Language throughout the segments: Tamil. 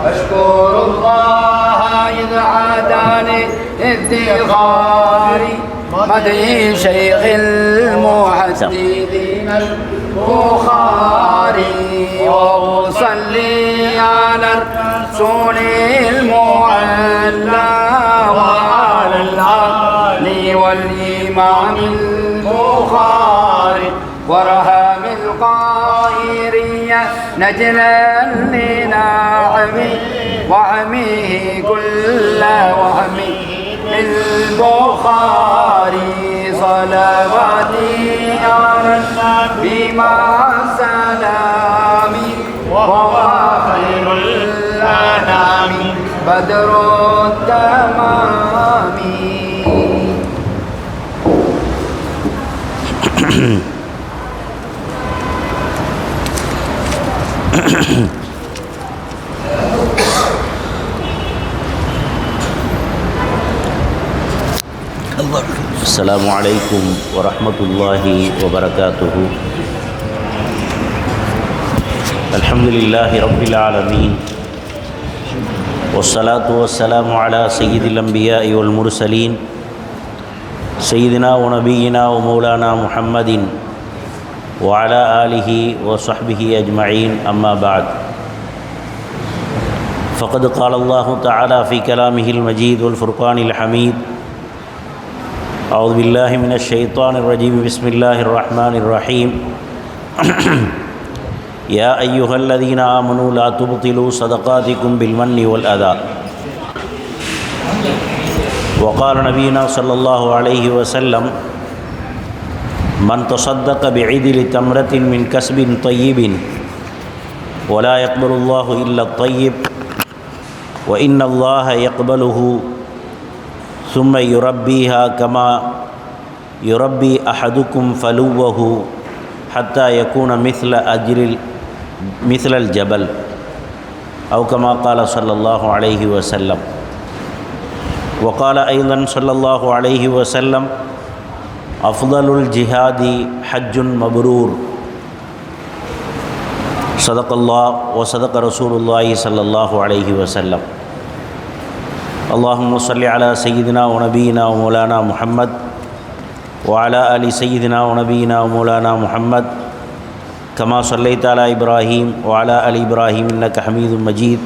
أشكر الله إذ عاداني افتخاري مدعي شيخ المحدثين البخاري وأصلي على الرسول المعلى وعلى الآل والإمام البخاري ورهام القاهرية نجلا لناعمه وعمه كل وهمه للبخاري صلواتي على النبي مع السلام وهو خير الأنام بدر التمام. السلام عليكم ورحمة الله وبركاته. الحمد لله رب العالمين والصلاة والسلام على سيد الأنبياء والمرسلين سيدنا ونبينا ومولانا محمد وعلى آله وصحبه أجمعين. أما بعد، فقد قال الله تعالى في كلامه المجيد والفرقان الحميد: أعوذ بالله من الشيطان الرجيم، بسم الله الرحمن الرحيم. يا أيها الذين آمنوا لا تبطلوا صدقاتكم بالمن والأذى. وقال نبينا صلى الله عليه وسلم: من تصدق بعدل تمرة من كسب طيب ولا يقبل الله إلا الطيب وإن الله يقبله ثم يربيها كما يربي أحدكم فلوه حتى يكون مثل الجبل أو كما قال صلى الله عليه وسلم. وقال أيضا صلى الله عليه وسلم: أفضل الجهاد حج مبرور. صدق الله وصدق رسول الله صلى الله عليه وسلم. اللهم صل على سيدنا ونبينا ومولانا محمد وعلى آل سيدنا ونبينا ومولانا محمد كما صليت على إبراهيم وعلى آل إبراهيم إنك حميد مجيد.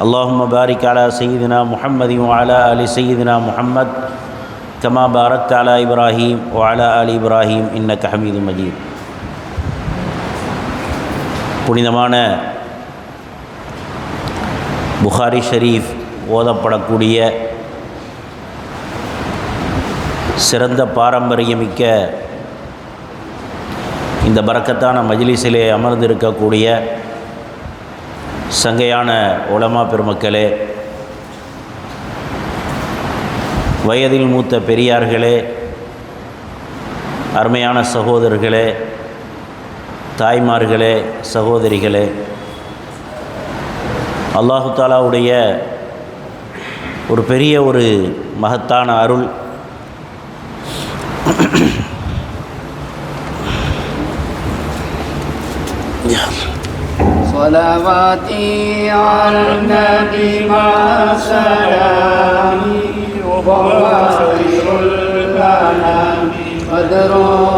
اللهم بارك على سيدنا محمد وعلى آل سيدنا محمد كما باركت على إبراهيم وعلى آل إبراهيم إنك حميد مجيد. புனிதமான புகாரி ஷரீஃப் ஓதப்படக்கூடிய சிறந்த பாரம்பரியமிக்க இந்த பரக்கத்தான மஜ்லிஸிலே அமர்ந்திருக்கக்கூடிய சங்கையான உலமா பெருமக்களே, வயதில் மூத்த பெரியார்களே, அருமையான சகோதரர்களே, தாய்மார்களே, சகோதரிகளே, அல்லாஹு தாலாவுடைய ஒரு பெரிய ஒரு மகத்தான அருள் صلواتي على النبي مع سلامي وهو خير الكلام بدر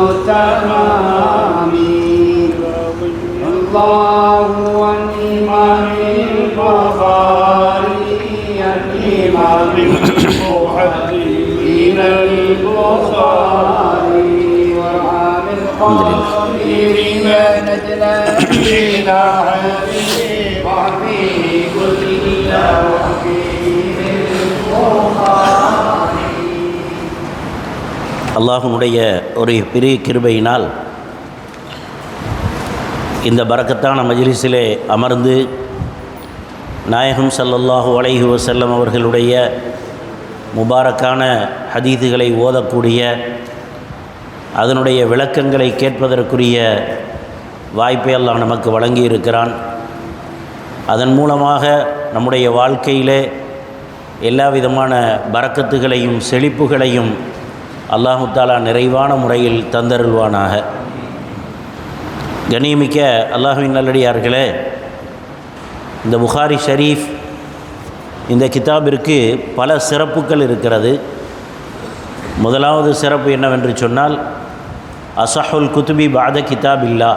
التمام. الله والإمام البخاري الإمام المحدثين البخاري ورحم القاهرين نجلا إلى وحبه كل وحبه البخاري. அல்லாஹ்வுடைய ஒரு பெரிய கிருபையினால் இந்த பரக்கத்தான மஜ்லிஸிலே அமர்ந்து நாயகம் ஸல்லல்லாஹு அலைஹி வஸல்லம் அவர்களுடைய முபாரக்கான ஹதீதுகளை ஓதக்கூடிய, அதனுடைய விளக்கங்களை கேட்பதற்குரிய வாய்ப்பை அல்லாஹ் நமக்கு வழங்கி இருக்கிறான். அதன் மூலமாக நம்முடைய வாழ்க்கையிலே எல்லா விதமான பரக்கத்துகளையும் செழிப்புகளையும் அல்லாஹு தஆலா நிறைவான முறையில் தந்தருள்வானாக. கண்ணியமிக்க அல்லாஹ்வின் நல்லடியார்களே, இந்த புகாரி ஷரீஃப் இந்த கிதாபிற்கு பல சிறப்புகள் இருக்கிறது. முதலாவது சிறப்பு என்னவென்று சொன்னால், அஸஹுல் குதுபி பாத கிதாபில்லா,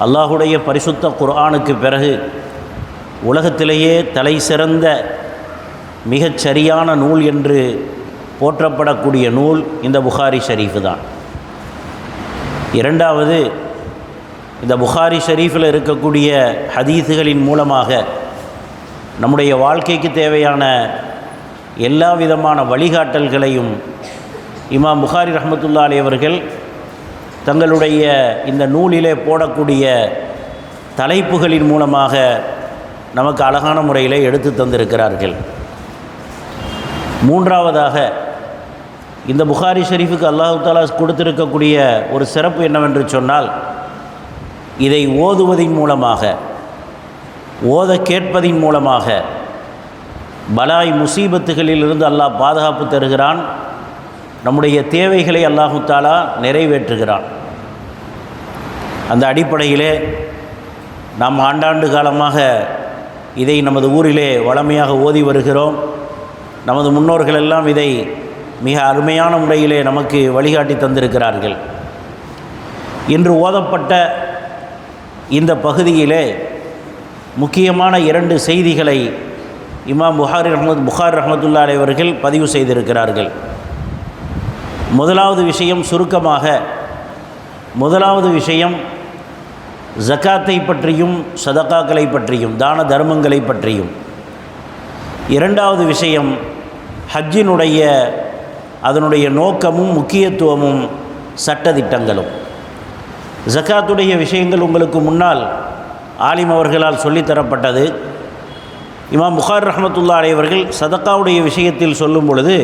அல்லாஹுடைய பரிசுத்த குர்ஆனுக்கு பிறகு உலகத்திலேயே தலை சிறந்த மிகச் சரியான நூல் என்று போற்றப்படக்கூடிய நூல் இந்த புகாரி ஷரீஃபு தான். இரண்டாவது, இந்த புகாரி ஷரீஃபில் இருக்கக்கூடிய ஹதீஸுகளின் மூலமாக நம்முடைய வாழ்க்கைக்கு தேவையான எல்லா விதமான வழிகாட்டல்களையும் இமாம் புகாரி ரஹ்மத்துல்லாஹி அலைஹி அவர்கள் தங்களுடைய இந்த நூலிலே போடக்கூடிய தலைப்புகளின் மூலமாக நமக்கு அழகான முறையிலே எடுத்து தந்திருக்கிறார்கள். மூன்றாவதாக, இந்த புகாரி ஷரீஃபுக்கு அல்லாஹ் தஆலா கொடுத்திருக்கக்கூடிய ஒரு சிறப்பு என்னவென்று சொன்னால், இதை ஓதுவதின் மூலமாக, ஓத கேட்பதின் மூலமாக பலாய் முசீபத்துகளிலிருந்து அல்லாஹ் பாதுகாப்பு தருகிறான். நம்முடைய தேவைகளை அல்லாஹ் தஆலா நிறைவேற்றுகிறான். அந்த அடிப்படையிலே நாம் ஆண்டாண்டு காலமாக இதை நமது ஊரிலே வளமையாக ஓதி வருகிறோம். நமது முன்னோர்கள் எல்லாம் இதை மிக அருமையான முறையிலே நமக்கு வழிகாட்டி தந்திருக்கிறார்கள். இன்று ஓதப்பட்ட இந்த பகுதியிலே முக்கியமான 2 செய்திகளை இமாம் புகாரி ரஹ்மத்துல்லாஹி அலைஹி அவர்கள் பதிவு செய்திருக்கிறார்கள். முதலாவது விஷயம், சுருக்கமாக முதலாவது விஷயம் ஜகாத்தை பற்றியும் சதகாக்களை பற்றியும், தான தர்மங்களை பற்றியும். இரண்டாவது விஷயம், ஹஜ்ஜினுடைய அதனுடைய நோக்கமும் முக்கியத்துவமும் சட்டதிட்டங்களும். ஜகாத்துடைய விஷயங்கள் உங்களுக்கு முன்னால் ஆலிம் அவர்களால் சொல்லித்தரப்பட்டது. இமாம் புகாரி ரஹ்மத்துல்லாஹி அலைஹி அவர்கள் சதகாவுடைய விஷயத்தில் சொல்லும் பொழுது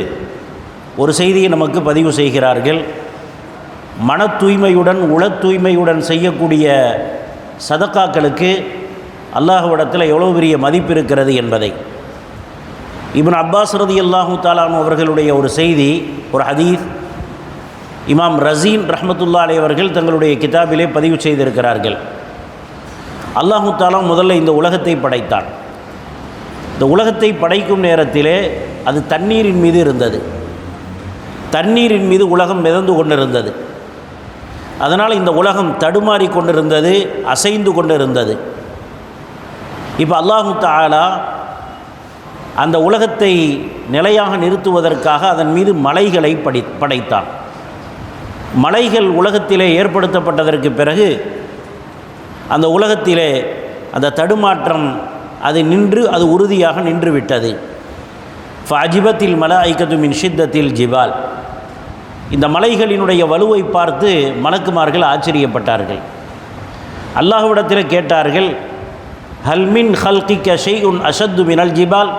ஒரு செய்தியை நமக்கு பதிவு செய்கிறார்கள். மன தூய்மையுடன் உள தூய்மையுடன் செய்யக்கூடிய சதகாக்களுக்கு அல்லாஹ்விடத்தில் எவ்வளோ பெரிய மதிப்பு இருக்கிறது என்பதை. இப்னு அப்பாஸ் ரலியல்லாஹு தஆலா அன்ஹு அவர்களுடைய ஒரு செய்தி, ஒரு ஹதீஸ் இமாம் ரஸீன் ரஹ்மத்துல்லாஹி அலைஹி அவர்கள் தங்களுடைய கிதாபிலே பதிவு செய்திருக்கிறார்கள். அல்லாஹு தஆலா முதல்ல இந்த உலகத்தை படைத்தான். இந்த உலகத்தை படைக்கும் நேரத்திலே அது தண்ணீரின் மீது இருந்தது. தண்ணீரின் மீது உலகம் மிதந்து கொண்டிருந்தது. அதனால் இந்த உலகம் தடுமாறி கொண்டிருந்தது, அசைந்து கொண்டிருந்தது. இப்போ அல்லாஹு தஆலா அந்த உலகத்தை நிலையாக நிறுத்துவதற்காக அதன் மீது மலைகளை படைத்தான். மலைகள் உலகத்திலே ஏற்படுத்தப்பட்டதற்கு பிறகு அந்த உலகத்திலே அந்த தடுமாற்றம் அது நின்று, அது உறுதியாக நின்று விட்டது. ஃபஅஜிபத்தில் மலாயிகத்து மின் ஷித்தத்தில் ஜிபால், இந்த மலைகளினுடைய வலுவை பார்த்து மலக்குமார்கள் ஆச்சரியப்பட்டார்கள். அல்லாஹ்விடத்தில் கேட்டார்கள், ஹல்மின் ஹல்கிக்க ஷைஉன் அஷத்து மினல் ஜிபால்,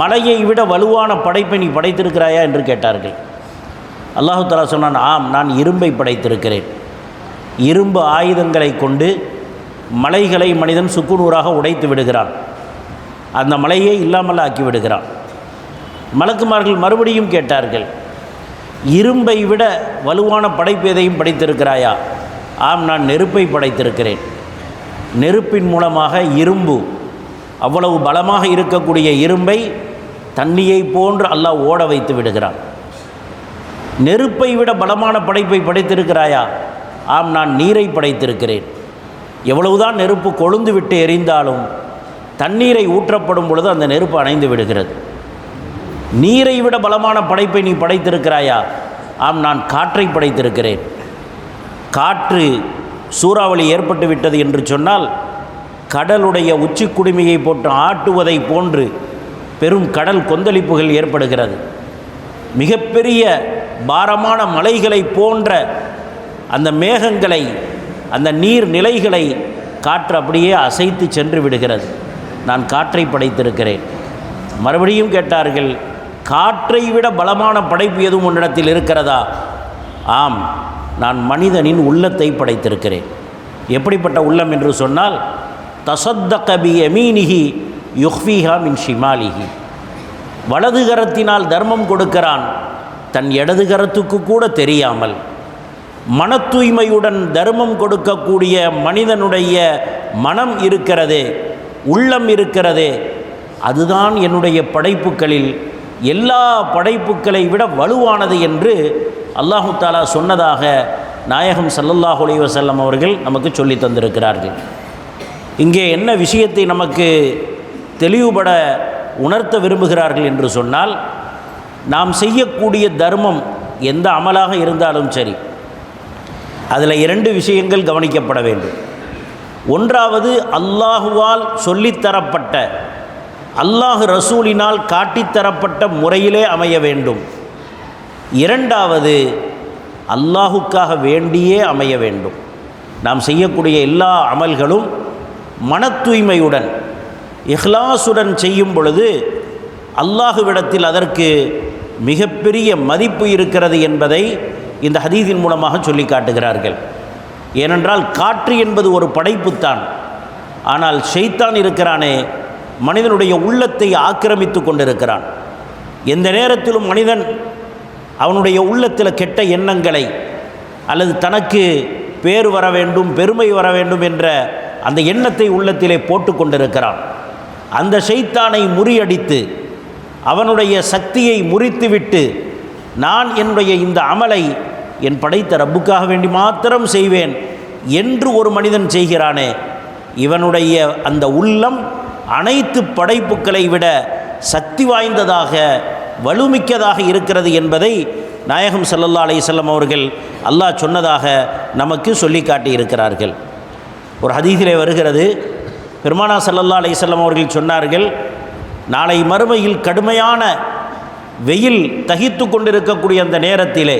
மலையை விட வலுவான படைப்பை நீ படைத்திருக்கிறாயா என்று கேட்டார்கள். அல்லாஹு தஆலா சொன்னான், ஆம், நான் இரும்பை படைத்திருக்கிறேன். இரும்பு ஆயுதங்களை கொண்டு மலைகளை மனிதன் சுக்குநூறாக உடைத்து விடுகிறான், அந்த மலையை இல்லாமல் ஆக்கி விடுகிறான். மலக்குமார்கள் மறுபடியும் கேட்டார்கள், இரும்பை விட வலுவான படைப்பு எதையும் படைத்திருக்கிறாயா? ஆம், நான் நெருப்பை படைத்திருக்கிறேன். நெருப்பின் மூலமாக இரும்பு, அவ்வளவு பலமாக இருக்கக்கூடிய இரும்பை தண்ணியை போன்று அல்லாஹ் ஓட வைத்து விடுகிறான். நெருப்பை விட பலமான படைப்பை படைத்திருக்கிறாயா? ஆம், நான் நீரை படைத்திருக்கிறேன். எவ்வளவுதான் நெருப்பு கொழுந்து விட்டு எரிந்தாலும் தண்ணீரை ஊற்றப்படும் பொழுது அந்த நெருப்பு அணைந்து விடுகிறது. நீரை விட பலமான படைப்பை நீ படைத்திருக்கிறாயா? ஆம், நான் காற்றை படைத்திருக்கிறேன். காற்று சூறாவளி ஏற்பட்டு விட்டது என்று சொன்னால் கடலுடைய உச்சி குடுமியை போட்டு ஆட்டுவதை போன்று பெரும் கடல் கொந்தளிப்புகள் ஏற்படுகிறது. மிகப்பெரிய பாரமான மலைகளை போன்ற அந்த மேகங்களை, அந்த நீர் நிலைகளை காற்று அப்படியே அசைத்து சென்று விடுகிறது. நான் காற்றை படைத்திருக்கிறேன். மறுபடியும் கேட்டார்கள், காற்றை விட பலமான படைப்பு எதுவும் உன்னிடத்தில் இருக்கிறதா? ஆம், நான் மனிதனின் உள்ளத்தை படைத்திருக்கிறேன். எப்படிப்பட்ட உள்ளம் என்று சொன்னால், தஸத்தக பியமீனிஹி யுக்ஃபீஹா மின் ஷிமாலிஹி, வலது கரத்தினால் தர்மம் கொடுக்கிறான், தன் இடது கரத்துக்கு கூட தெரியாமல். மன தூய்மையுடன் தர்மம் கொடுக்கக்கூடிய மனிதனுடைய மனம் இருக்கிறது, உள்ளம் இருக்கிறதே, அதுதான் என்னுடைய படைப்புகளில் எல்லா படைப்புகளை விட வலுவானது என்று அல்லாஹு தாலா சொன்னதாக நாயகம் ஸல்லல்லாஹு அலைஹி வஸல்லம் அவர்கள் நமக்கு சொல்லி தந்திருக்கிறார்கள். இங்கே என்ன விஷயத்தை நமக்கு தெளிவுபட உணர்த்த விரும்புகிறார்கள் என்று சொன்னால், நாம் செய்யக்கூடிய தர்மம் எந்த அமலாக இருந்தாலும் சரி, அதில் 2 விஷயங்கள் கவனிக்கப்பட வேண்டும். ஒன்றாவது, அல்லாஹுவால் சொல்லித்தரப்பட்ட, அல்லாஹ் ரசூலினால் காட்டித்தரப்பட்ட முறையிலே அமைய வேண்டும். இரண்டாவது, அல்லாஹுக்காக வேண்டியே அமைய வேண்டும். நாம் செய்யக்கூடிய எல்லா அமல்களும் மன தூய்மையுடன் இஹ்லாசுடன் செய்யும் பொழுது அல்லாஹுவிடத்தில் அதற்கு மிகப்பெரிய மதிப்பு இருக்கிறது என்பதை இந்த ஹதீஸின் மூலமாக சொல்லி காட்டுகிறார்கள். ஏனென்றால் காற்று என்பது ஒரு படைப்புத்தான். ஆனால் ஷைத்தான் இருக்கிறானே, மனிதனுடைய உள்ளத்தை ஆக்கிரமித்து கொண்டிருக்கிறான். எந்த நேரத்திலும் மனிதன் அவனுடைய உள்ளத்தில் கெட்ட எண்ணங்களை அல்லது தனக்கு பேர் வர வேண்டும், பெருமை வர வேண்டும் என்ற அந்த எண்ணத்தை உள்ளத்திலே போட்டு கொண்டிருக்கிறான். அந்த ஷைத்தானை முறியடித்து அவனுடைய சக்தியை முறித்துவிட்டு, நான் என்னுடைய இந்த அமலை என் படைத்த ரப்புக்காக வேண்டி மாத்திரம் செய்வேன் என்று ஒரு மனிதன் செய்கிறானே, இவனுடைய அந்த உள்ளம் அனைத்து படைப்புகளை விட சக்தி வாய்ந்ததாக வலுமிக்கதாக இருக்கிறது என்பதை நாயகம் ஸல்லல்லாஹு அலைஹி வஸல்லம் அவர்கள் அல்லாஹ் சொன்னதாக நமக்கு சொல்லி காட்டியிருக்கிறார்கள். ஒரு ஹதீஸிலே வருகிறது, பெருமானா ஸல்லல்லாஹு அலைஹி வஸல்லம் அவர்கள் சொன்னார்கள், நாளை மறுமையில் கடுமையான வெயில் தகித்து கொண்டிருக்கக்கூடிய அந்த நேரத்திலே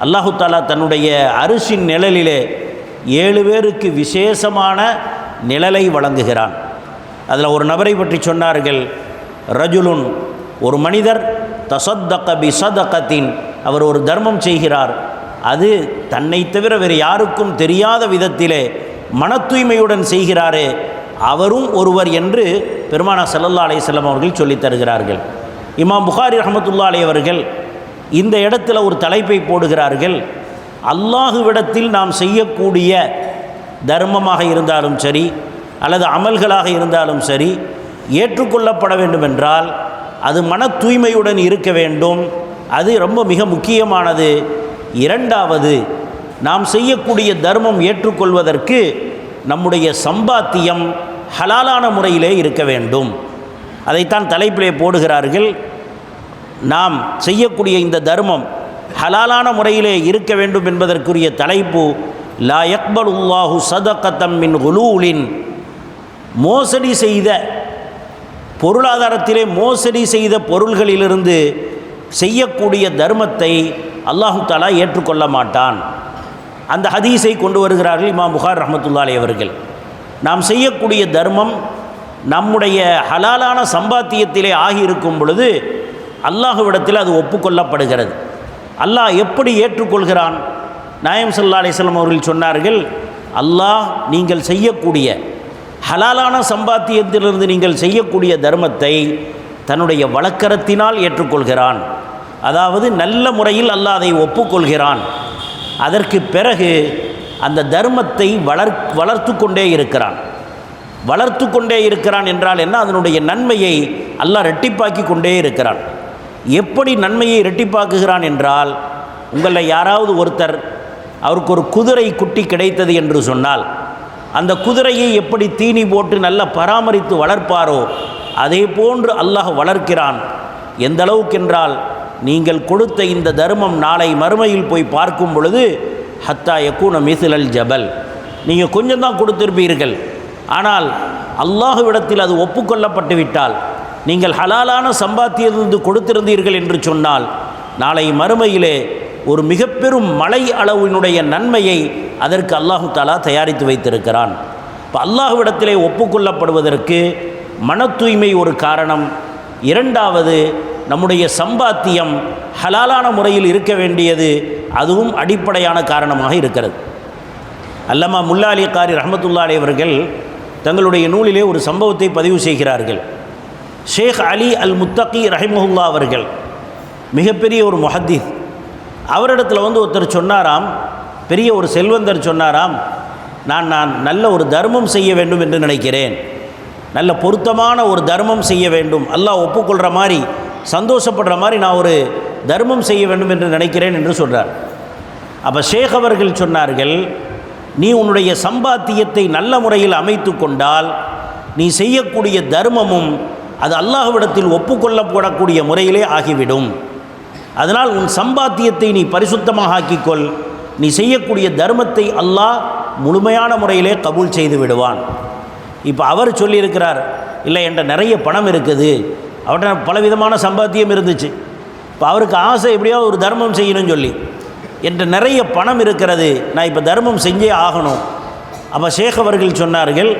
அல்லாஹு தாலா தன்னுடைய அரிசின் நிழலிலே 7 பேருக்கு விசேஷமான நிழலை வழங்குகிறான். அதில் ஒரு நபரை பற்றி சொன்னார்கள், ரஜுலுன், ஒரு மனிதர், தஸத்தக பிஸதகத்தின், அவர் ஒரு தர்மம் செய்கிறார், அது தன்னை தவிர வேறு யாருக்கும் தெரியாத விதத்திலே மன தூய்மையுடன் செய்கிறாரே, அவரும் ஒருவர் என்று பெருமானா ஸல்லல்லாஹு அலைஹி வஸல்லம் அவர்கள் சொல்லித் தருகிறார்கள். இமாம் புகாரி ரஹ்மத்துல்லாஹி அலைஹி அவர்கள் இந்த இடத்துல ஒரு தலைப்பை போடுகிறார்கள், அல்லாஹுவிடத்தில் நாம் செய்யக்கூடிய தர்மமாக இருந்தாலும் சரி அல்லது அமல்களாக இருந்தாலும் சரி, ஏற்றுக்கொள்ளப்பட வேண்டுமென்றால் அது மன தூய்மையுடன் இருக்க வேண்டும். அது ரொம்ப மிக முக்கியமானது. இரண்டாவது, நாம் செய்யக்கூடிய தர்மம் ஏற்றுக்கொள்வதற்கு நம்முடைய சம்பாத்தியம் ஹலாலான முறையிலே இருக்க வேண்டும். அதைத்தான் தலைப்பிலே போடுகிறார்கள். நாம் செய்யக்கூடிய இந்த தர்மம் ஹலாலான முறையிலே இருக்க வேண்டும் என்பதற்குரிய தலைப்பு, லா யக்பலுல்லாஹு ஸதகத்தம் மின் குலூலின், மோசடி செய்த பொருளாதாரத்திலே மோசடி செய்த பொருள்களிலிருந்து செய்யக்கூடிய தர்மத்தை அல்லாஹு தஆலா ஏற்றுக்கொள்ள மாட்டான். அந்த ஹதீஸை கொண்டு வருகிறார்கள் இமாம் புகார் ரஹ்மத்துல்லாஹி அலைஹி அவர்கள். நாம் செய்யக்கூடிய தர்மம் நம்முடைய ஹலாலான சம்பாத்தியத்திலே ஆகியிருக்கும் பொழுது அல்லாஹுவிடத்தில் அது ஒப்புக்கொள்ளப்படுகிறது. அல்லாஹ் எப்படி ஏற்றுக்கொள்கிறான்? நாயகம் ஸல்லல்லாஹு அலைஹி வஸல்லம் அவர்கள் சொன்னார்கள், அல்லாஹ் நீங்கள் செய்யக்கூடிய ஹலாலான சம்பாத்தியத்திலிருந்து நீங்கள் செய்யக்கூடிய தர்மத்தை தன்னுடைய வழக்கரத்தினால் ஏற்றுக்கொள்கிறான். அதாவது நல்ல முறையில் அல்லாஹ் அதை ஒப்புக்கொள்கிறான். அதற்கு பிறகு அந்த தர்மத்தை வளர்த்து கொண்டே இருக்கிறான். வளர்த்து கொண்டே இருக்கிறான் என்றால் என்ன? அதனுடைய நன்மையை அல்லாஹ் இரட்டிப்பாக்கி கொண்டே இருக்கிறான். எப்படி நன்மையை இரட்டிப்பாக்குகிறான் என்றால், உங்களில் யாராவது ஒருத்தர் அவருக்கு ஒரு குதிரை குட்டி கிடைத்தது என்று சொன்னால், அந்த குதிரையை எப்படி தீனி போட்டு நல்ல பராமரித்து வளர்ப்பாரோ அதே போன்று அல்லாஹ் வளர்க்கிறான். எந்த அளவுக்கென்றால், நீங்கள் கொடுத்த இந்த தர்மம் நாளை மறுமையில் போய் பார்க்கும் பொழுது ஹத்தா யக்கூன மிஸ்லல் ஜபல், நீங்கள் கொஞ்சம் தான் கொடுத்திருப்பீர்கள், ஆனால் அல்லாஹுவிடத்தில் அது ஒப்புக்கொள்ளப்பட்டு விட்டால், நீங்கள் ஹலாலான சம்பாத்தியத்திலிருந்து கொடுத்திருந்தீர்கள் என்று சொன்னால், நாளை மறுமையிலே ஒரு மிக பெரும் மலை அளவினுடைய நன்மையை அதற்கு அல்லாஹு தஆலா தயாரித்து வைத்திருக்கிறான். இப்போ அல்லாஹுவிடத்திலே ஒப்புக்கொள்ளப்படுவதற்கு மன தூய்மை ஒரு காரணம். இரண்டாவது, நம்முடைய சம்பாத்தியம் ஹலாலான முறையில் இருக்க வேண்டியது, அதுவும் அடிப்படையான காரணமாக இருக்கிறது. அல்லமா முல்லா அலி காரி ரஹ்மத்துல்லாஹி அலைஹி அவர்கள் தங்களுடைய நூலிலே ஒரு சம்பவத்தை பதிவு செய்கிறார்கள். ஷேக் அலி அல் முத்தகி ரஹிமஹுல்லா அவர்கள் மிகப்பெரிய ஒரு முஹத்தீஸ். அவரிடத்தில் ஒருத்தர் சொன்னாராம், பெரிய ஒரு செல்வந்தர் சொன்னாராம், நான் நல்ல ஒரு தர்மம் செய்ய வேண்டும் என்று நினைக்கிறேன். நல்ல பொருத்தமான ஒரு தர்மம் செய்ய வேண்டும், அல்லாஹ் ஒப்புக்கொள்கிற மாதிரி சந்தோஷப்படுற மாதிரி நான் ஒரு தர்மம் செய்ய வேண்டும் என்று நினைக்கிறேன் என்று சொல்கிறார். அப்போ ஷேக் அவர்கள் சொன்னார்கள், நீ உன்னுடைய சம்பாத்தியத்தை நல்ல முறையில் அமைத்து கொண்டால் நீ செய்யக்கூடிய தர்மமும் அது அல்லாஹ்விடத்தில் ஒப்புக்கொள்ளப்படக்கூடிய முறையிலே ஆகிவிடும். அதனால் உன் சம்பாத்தியத்தை நீ பரிசுத்தமாக ஆக்கிக்கொள், நீ செய்யக்கூடிய தர்மத்தை அல்லாஹ் முழுமையான முறையிலே கபூல் செய்து விடுவான். இப்போ அவர் சொல்லியிருக்கிறார், இல்லை என்கிட்ட நிறைய பணம் இருக்குது, அவர்கிட்ட பலவிதமான சம்பாத்தியம் இருந்துச்சு, இப்போ அவருக்கு ஆசை எப்படியாவது ஒரு தர்மம் செய்யணும்னு சொல்லி, என்கிட்ட நிறைய பணம் இருக்கிறது, நான் இப்போ தர்மம் செஞ்சே ஆகணும். அப்போ ஷேக் அவர்கள் சொன்னார்கள்,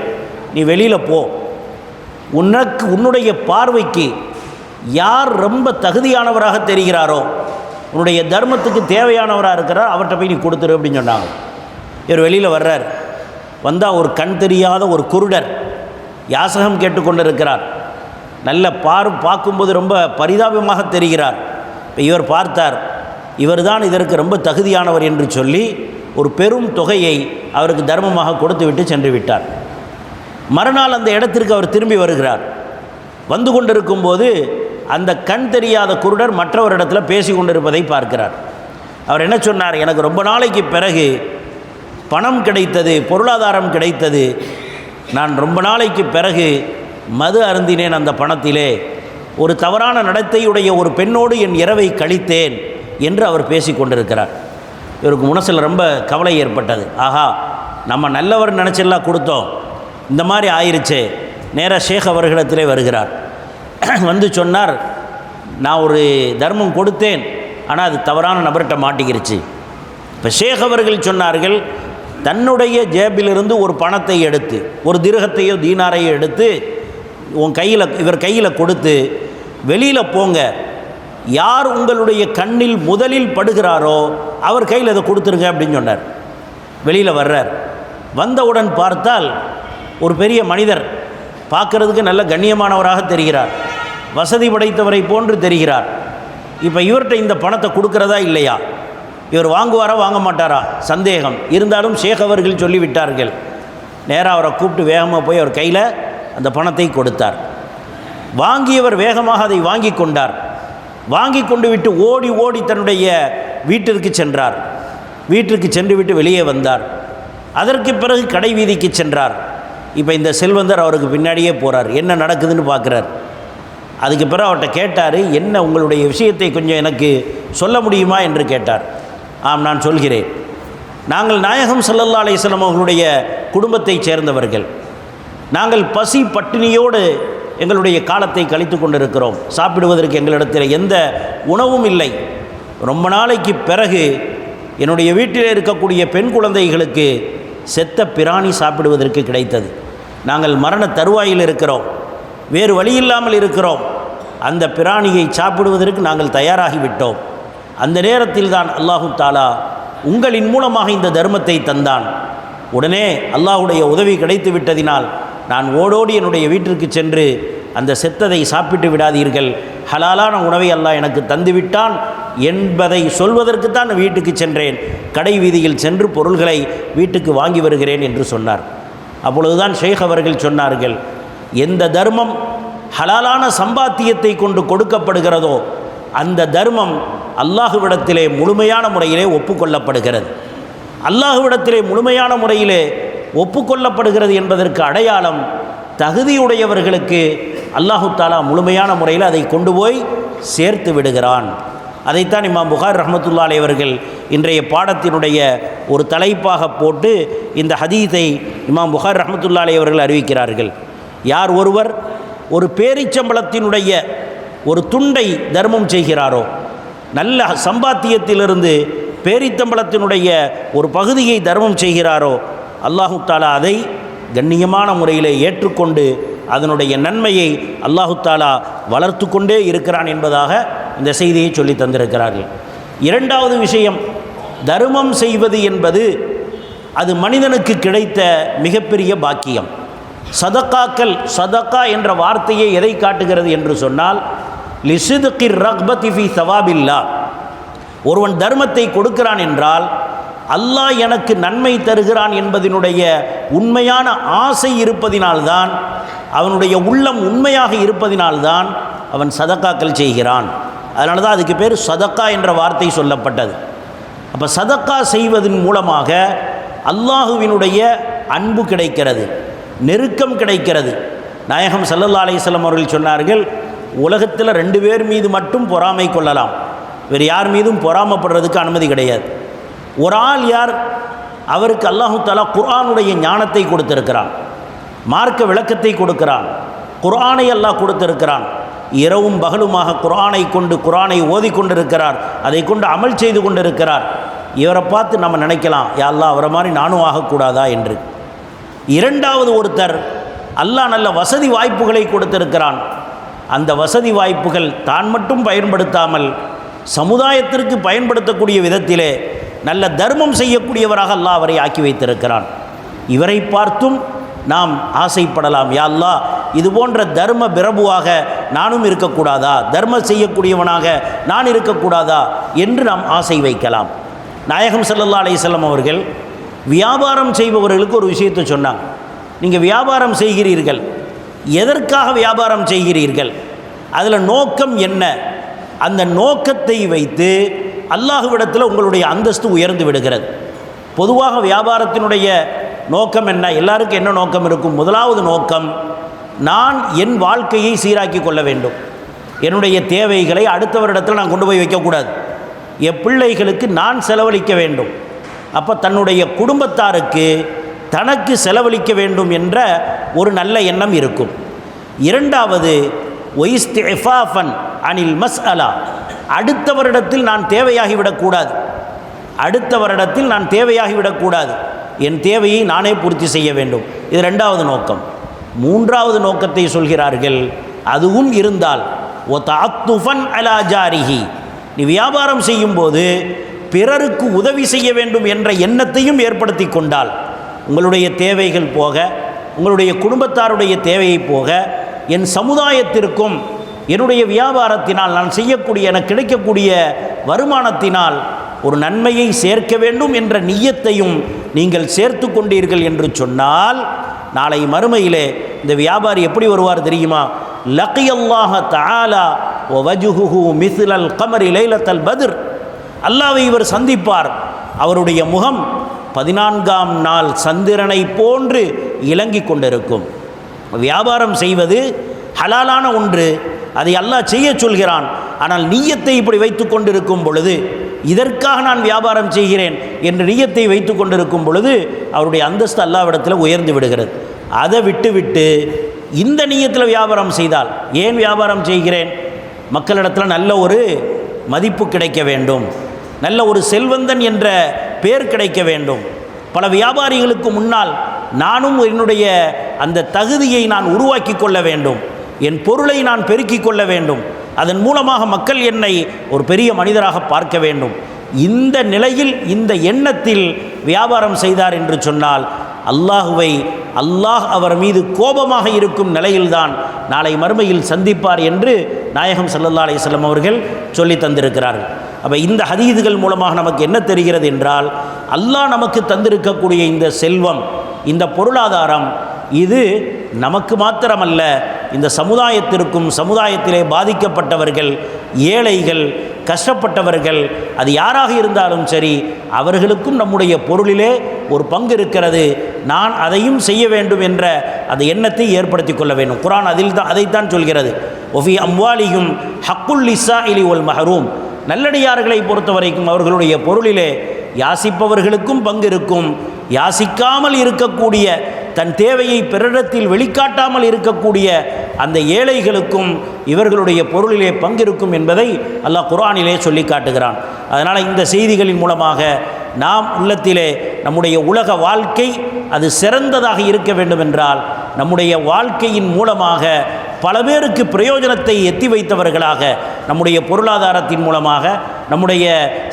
நீ வெளியில் போ, உன்னுடைய பார்வைக்கு யார் ரொம்ப தகுதியானவராக தெரிகிறாரோ, உன்னுடைய தர்மத்துக்கு தேவையானவராக இருக்கிறார், அவர்கிட்ட போய் நீ கொடுத்துரு அப்படின்னு சொன்னாங்க. இவர் வெளியில் வர்றார். வந்தால் ஒரு கண் தெரியாத ஒரு குருடர் யாசகம் கேட்டுக்கொண்டு இருக்கிறார். நல்ல பார்க்கும்போது ரொம்ப பரிதாபமாக தெரிகிறார். இப்போ இவர் பார்த்தார், இவர் தான் இதற்கு ரொம்ப தகுதியானவர் என்று சொல்லி ஒரு பெரும் தொகையை அவருக்கு தர்மமாக கொடுத்து விட்டு சென்று விட்டார். மறுநாள் அந்த இடத்திற்கு அவர் திரும்பி வருகிறார். வந்து கொண்டிருக்கும்போது அந்த கண் தெரியாத குருடர் மற்றவரிடத்தில் பேசி கொண்டிருப்பதை பார்க்கிறார். அவர் என்ன சொன்னார், எனக்கு ரொம்ப நாளைக்கு பிறகு பணம் கிடைத்தது, பொருளாதாரம் கிடைத்தது, நான் ரொம்ப நாளைக்கு பிறகு மது அருந்தினேன், அந்த பணத்திலே ஒரு தவறான நடத்தையுடைய ஒரு பெண்ணோடு என் இரவை கழித்தேன் என்று அவர் பேசி கொண்டிருக்கிறார். இவருக்கு மனசில் ரொம்ப கவலை ஏற்பட்டது. ஆஹா, நம்ம நல்லவர் நினச்செல்லாம் கொடுத்தோம், இந்த மாதிரி ஆயிருச்சே. நேராக ஷேக் அவர்களிடத்திலே வருகிறார். வந்து சொன்னார், நான் ஒரு தர்மம் கொடுத்தேன், ஆனால் அது தவறான நபர்கிட்ட மாட்டிக்கிருச்சு. இப்போ ஷேக் அவர்கள் சொன்னார்கள், தன்னுடைய ஜேபிலிருந்து ஒரு பணத்தை எடுத்து, ஒரு திரகத்தையோ தீனாரையோ எடுத்து இவர் கையில் கொடுத்து, வெளியில் போங்க, யார் உங்களுடைய கண்ணில் முதலில் படுகிறாரோ அவர் கையில் இதை கொடுத்துருங்க அப்படின்னு சொன்னார். வெளியில் வர்றார். வந்தவுடன் பார்த்தால் ஒரு பெரிய மனிதர், பார்க்கறதுக்கு நல்ல கண்ணியமானவராக தெரிகிறார், வசதி படைத்தவரை போன்று தெரிகிறார். இப்போ இவர்கிட்ட இந்த பணத்தை கொடுக்கிறதா இல்லையா, இவர் வாங்குவாரா வாங்க மாட்டாரா சந்தேகம் இருந்தாலும் ஷேக் அவர்கள் சொல்லிவிட்டார்கள். நேராக அவரை கூப்பிட்டு வேகமாக போய் அவர் கையில் அந்த பணத்தை கொடுத்தார். வாங்கியவர் வேகமாக அதை வாங்கி கொண்டார். வாங்கி கொண்டு விட்டு ஓடி ஓடி தன்னுடைய வீட்டிற்கு சென்றார். வீட்டிற்கு சென்று விட்டு வெளியே வந்தார். அதற்கு பிறகு கடை வீதிக்கு சென்றார். இப்போ இந்த செல்வந்தர் அவருக்கு பின்னாடியே போகிறார், என்ன நடக்குதுன்னு பார்க்குறார். அதுக்கு பிறகு அவர்கிட்ட கேட்டார், என்ன உங்களுடைய விஷயத்தை கொஞ்சம் எனக்கு சொல்ல முடியுமா என்று கேட்டார். ஆம், நான் சொல்கிறேன். நாங்கள் நாயகம் ஸல்லல்லாஹு அலைஹி வஸல்லம் அவர்களுடைய குடும்பத்தைச் சேர்ந்தவர்கள். நாங்கள் பசி பட்டினியோடு எங்களுடைய காலத்தை கழித்து கொண்டிருக்கிறோம். சாப்பிடுவதற்கு எங்களிடத்தில் எந்த உணவும் இல்லை. ரொம்ப நாளைக்கு பிறகு என்னுடைய வீட்டில் இருக்கக்கூடிய பெண் குழந்தைகளுக்கு செத்த பிராணி சாப்பிடுவதற்கு கிடைத்தது. நாங்கள் மரண தருவாயில் இருக்கிறோம், வேறு வழியில்லாமல் இருக்கிறோம். அந்த பிராணியை சாப்பிடுவதற்கு நாங்கள் தயாராகிவிட்டோம். அந்த நேரத்தில் தான் அல்லாஹு தாலா உங்களின் மூலமாக இந்த தர்மத்தை தந்தான். உடனே அல்லாஹுடைய உதவி கிடைத்து விட்டதினால் நான் ஓடோடி என்னுடைய வீட்டிற்கு சென்று அந்த செத்ததை சாப்பிட்டு விடாதீர்கள், ஹலாலான உணவை அல்லாஹ் எனக்கு தந்துவிட்டான் என்பதை சொல்வதற்குத்தான் வீட்டுக்கு சென்றேன். கடை வீதியில் சென்று பொருள்களை வீட்டுக்கு வாங்கி வருகிறேன் என்று சொன்னார். அப்பொழுதுதான் ஷேக் அவர்கள் சொன்னார்கள், எந்த தர்மம் ஹலாலான சம்பாத்தியத்தை கொண்டு கொடுக்கப்படுகிறதோ அந்த தர்மம் அல்லாஹுவிடத்திலே முழுமையான முறையிலே ஒப்புக்கொள்ளப்படுகிறது. அல்லாஹுவிடத்திலே முழுமையான முறையிலே ஒப்புக்கொள்ளப்படுகிறது என்பதற்கு அடையாளம், தகுதியுடையவர்களுக்கு அல்லாஹு தாலா முழுமையான முறையில் அதை கொண்டு போய் சேர்த்து விடுகிறான். அதைத்தான் இமாம் புகாரி ரஹ்மத்துல்லாஹி அலைஹி அவர்கள் இன்றைய பாடத்தினுடைய ஒரு தலைப்பாக போட்டு இந்த ஹதீஸை இமாம் புகாரி ரஹ்மத்துல்லாஹி அலைஹி அவர்கள் அறிவிக்கிறார்கள். யார் ஒருவர் ஒரு பேரிச்சம்பளத்தினுடைய ஒரு துண்டை தர்மம் செய்கிறாரோ, நல்ல சம்பாத்தியத்திலிருந்து பேரித்தம்பளத்தினுடைய ஒரு பகுதியை தர்மம் செய்கிறாரோ, அல்லாஹு தாலா அதை கண்ணியமான முறையில் ஏற்றுக்கொண்டு அதனுடைய நன்மையை அல்லாஹு தாலா வளர்த்து கொண்டே இருக்கிறான் என்பதாக இந்த செய்தியை சொல்லி தந்திருக்கிறார்கள். இரண்டாவது விஷயம், தர்மம் செய்வது என்பது அது மனிதனுக்கு கிடைத்த மிகப்பெரிய பாக்கியம். சதக்காக்கள், சதக்கா என்ற வார்த்தையை எதை காட்டுகிறது என்று சொன்னால், லிசித்கிர் ரக்பதி ஃபி சவாபில்லா, ஒருவன் தர்மத்தை கொடுக்கிறான் என்றால் அல்லாஹ் எனக்கு நன்மை தருகிறான் என்பதனுடைய உண்மையான ஆசை இருப்பதினால்தான் அவனுடைய உள்ளம் உண்மையாக இருப்பதினால்தான் அவன் சதக்காக்கள் செய்கிறான். அதனால தான் அதுக்கு பேர் சதக்கா என்ற வார்த்தை சொல்லப்பட்டது. அப்போ சதக்கா செய்வதன் மூலமாக அல்லாஹுவினுடைய அன்பு கிடைக்கிறது, நெருக்கம் கிடைக்கிறது. நாயகம் ஸல்லல்லாஹு அலைஹி வஸல்லம் அவர்கள் சொன்னார்கள், உலகத்தில் 2 பேர் மீது மட்டும் பொறாமை கொள்ளலாம், வேறு யார் மீதும் பொறாமப்படுறதுக்கு அனுமதி கிடையாது. ஒரு ஆள் யார்? அவருக்கு அல்லாஹு தஆலா குர்ஆனுடைய ஞானத்தை கொடுத்திருக்கிறான், மார்க்க விளக்கத்தை கொடுக்கிறான், குர்ஆனை அல்லாஹ் கொடுத்திருக்கிறான், இரவும் பகலுமாக குர்ஆனை கொண்டு குர்ஆனை ஓதிக்கொண்டிருக்கிறார், அதை கொண்டு அமல் செய்து கொண்டிருக்கிறார். இவரை பார்த்து நம்ம நினைக்கலாம், யா அல்லாஹ் அவரை மாதிரி நானும் ஆகக்கூடாதா என்று. இரண்டாவது ஒருத்தர் அல்லாஹ் நல்ல வசதி வாய்ப்புகளை கொடுத்திருக்கிறான், அந்த வசதி வாய்ப்புகள் தான் மட்டும் பயன்படுத்தாமல் சமுதாயத்திற்கு பயன்படுத்தக்கூடிய விதத்திலே நல்ல தர்மம் செய்யக்கூடியவராக அல்லாஹ் அவரை ஆக்கி வைத்திருக்கிறான். இவரை பார்த்தும் நாம் ஆசைப்படலாம், யா அல்லாஹ் இது போன்ற தர்ம பிரபுவாக நானும் இருக்கக்கூடாதா, தர்மம் செய்யக்கூடியவனாக நான் இருக்கக்கூடாதா என்று நாம் ஆசை வைக்கலாம். நாயகம் ஸல்லல்லாஹு அலைஹி வஸல்லம் அவர்கள் வியாபாரம் செய்பவர்களுக்கு ஒரு விஷயத்தை சொன்னாங்க. நீங்கள் வியாபாரம் செய்கிறீர்கள், எதற்காக வியாபாரம் செய்கிறீர்கள், அதில் நோக்கம் என்ன? அந்த நோக்கத்தை வைத்து அல்லாஹ்விடத்தில் உங்களுடைய அந்தஸ்து உயர்ந்து விடுகிறது. பொதுவாக வியாபாரத்தினுடைய நோக்கம் என்ன? எல்லாருக்கும் என்ன நோக்கம் இருக்கும்? முதலாவது நோக்கம், நான் என் வாழ்க்கையை சீராக்கி கொள்ள வேண்டும், என்னுடைய தேவைகளை அடுத்தவரிடத்தில் நான் கொண்டு போய் வைக்கக்கூடாது, என் பிள்ளைகளுக்கு நான் செலவழிக்க வேண்டும், அப்போ தன்னுடைய குடும்பத்தாருக்கு தனக்கு செலவழிக்க வேண்டும் என்ற ஒரு நல்ல எண்ணம் இருக்கும். இரண்டாவது, ஒயிஸ்திஃபாஃபன் அனில் மஸ்அலா, அடுத்தவரிடத்தில் நான் தேவையாகிவிடக்கூடாது, அடுத்தவரிடத்தில் நான் தேவையாகிவிடக்கூடாது, என் தேவையை நானே பூர்த்தி செய்ய வேண்டும். இது ரெண்டாவது நோக்கம். மூன்றாவது நோக்கத்தை சொல்கிறார்கள், அதுவும் இருந்தால் ஒதஅத்துஃபன் அலா ஜாரிஹி, நீ வியாபாரம் செய்யும்போது பிறருக்கு உதவி செய்ய வேண்டும் என்ற எண்ணத்தையும் ஏற்படுத்தி கொண்டால், உங்களுடைய தேவைகள் போக, உங்களுடைய குடும்பத்தாருடைய தேவையை போக, என் சமுதாயத்திற்கும் என்னுடைய வியாபாரத்தினால் நான் செய்யக்கூடிய எனக்கு கிடைக்கக்கூடிய வருமானத்தினால் ஒரு நன்மையை சேர்க்க வேண்டும் என்ற நிய்யத்தையும் நீங்கள் சேர்த்து கொண்டீர்கள் என்று சொன்னால், நாளை மறுமையிலே இந்த வியாபாரி எப்படி வருவார் தெரியுமா? லகியல்லாஹ தஆலா வ வஜ்ஹுஹு மிஸ்லல் கமரி லைலத்தல் பத்ர், அல்லாஹ்வை இவர் சந்திப்பார், அவருடைய முகம் 14ஆம் நாள் சந்திரனை போன்று இலங்கி கொண்டிருக்கும். வியாபாரம் செய்வது ஹலாலான ஒன்று, அதை அல்லாஹ் செய்ய சொல்கிறான். ஆனால் நிய்யத்தை இப்படி வைத்து கொண்டிருக்கும் பொழுது, இதற்காக நான் வியாபாரம் செய்கிறேன் என்ற நிய்யத்தை வைத்து கொண்டிருக்கும் பொழுது அவருடைய அந்தஸ்து அல்லாஹ்விடத்தில் உயர்ந்து விடுகிறது. அதை விட்டு இந்த நிய்யத்தில் வியாபாரம் செய்தால், ஏன் வியாபாரம் செய்கிறேன்? மக்களிடத்தில் நல்ல ஒரு மதிப்பு கிடைக்க வேண்டும், நல்ல ஒரு செல்வந்தன் என்ற பேர் கிடைக்க வேண்டும், பல வியாபாரிகளுக்கு முன்னால் நானும் என்னுடைய அந்த தகுதியை நான் உருவாக்கி கொள்ள வேண்டும், என் பொருளை நான் பெருக்கிக் கொள்ள வேண்டும், அதன் மூலமாக மக்கள் என்னை ஒரு பெரிய மனிதராக பார்க்க வேண்டும். இந்த நிலையில், இந்த எண்ணத்தில் வியாபாரம் செய்தார் என்று சொன்னால், அல்லாஹ் அவர் மீது கோபமாக இருக்கும் நிலையில்தான் நாளை மறுமையில் சந்திப்பார் என்று நாயகம் ஸல்லல்லாஹு அலைஹி வஸல்லம் அவர்கள் சொல்லி தந்திருக்கிறார்கள். அப்போ இந்த ஹதீதுகள் மூலமாக நமக்கு என்ன தெரிகிறது என்றால், அல்லாஹ் நமக்கு தந்திருக்கக்கூடிய இந்த செல்வம், இந்த பொருளாதாரம், இது நமக்கு மாத்திரமல்ல, இந்த சமுதாயத்திற்கும், சமுதாயத்திலே பாதிக்கப்பட்டவர்கள், ஏழைகள், கஷ்டப்பட்டவர்கள், அது யாராக இருந்தாலும் சரி, அவர்களுக்கும் நம்முடைய பொருளிலே ஒரு பங்கு இருக்கிறது, நான் அதையும் செய்ய வேண்டும் என்ற அந்த எண்ணத்தை ஏற்படுத்தி கொள்ள வேண்டும். குர்ஆன் அதைத்தான் சொல்கிறது. ஒஃபி அம்வாலிஹும் ஹக்குல் லிஸ்ஸாயிலி வல் மஹரூம், நல்லடியார்களை பொறுத்த வரைக்கும் அவர்களுடைய பொருளிலே யாசிப்பவர்களுக்கும் பங்கு இருக்கும், யாசிக்காமல் இருக்கக்கூடிய, தன் தேவையை பிறரிடத்தில் வெளிக்காட்டாமல் இருக்கக்கூடிய அந்த ஏழைகளுக்கும் இவர்களுடைய பொருளிலே பங்கிருக்கும் என்பதை அல்லாஹ் குர்ஆனிலே சொல்லி காட்டுகிறான். அதனால் இந்த செய்திகளின் மூலமாக நாம் உள்ளத்திலே நம்முடைய உலக வாழ்க்கை அது சிறந்ததாக இருக்க வேண்டும் என்றால், நம்முடைய வாழ்க்கையின் மூலமாக பல பேருக்கு பிரயோஜனத்தை எத்தி வைத்தவர்களாக, நம்முடைய பொருளாதாரத்தின் மூலமாக, நம்முடைய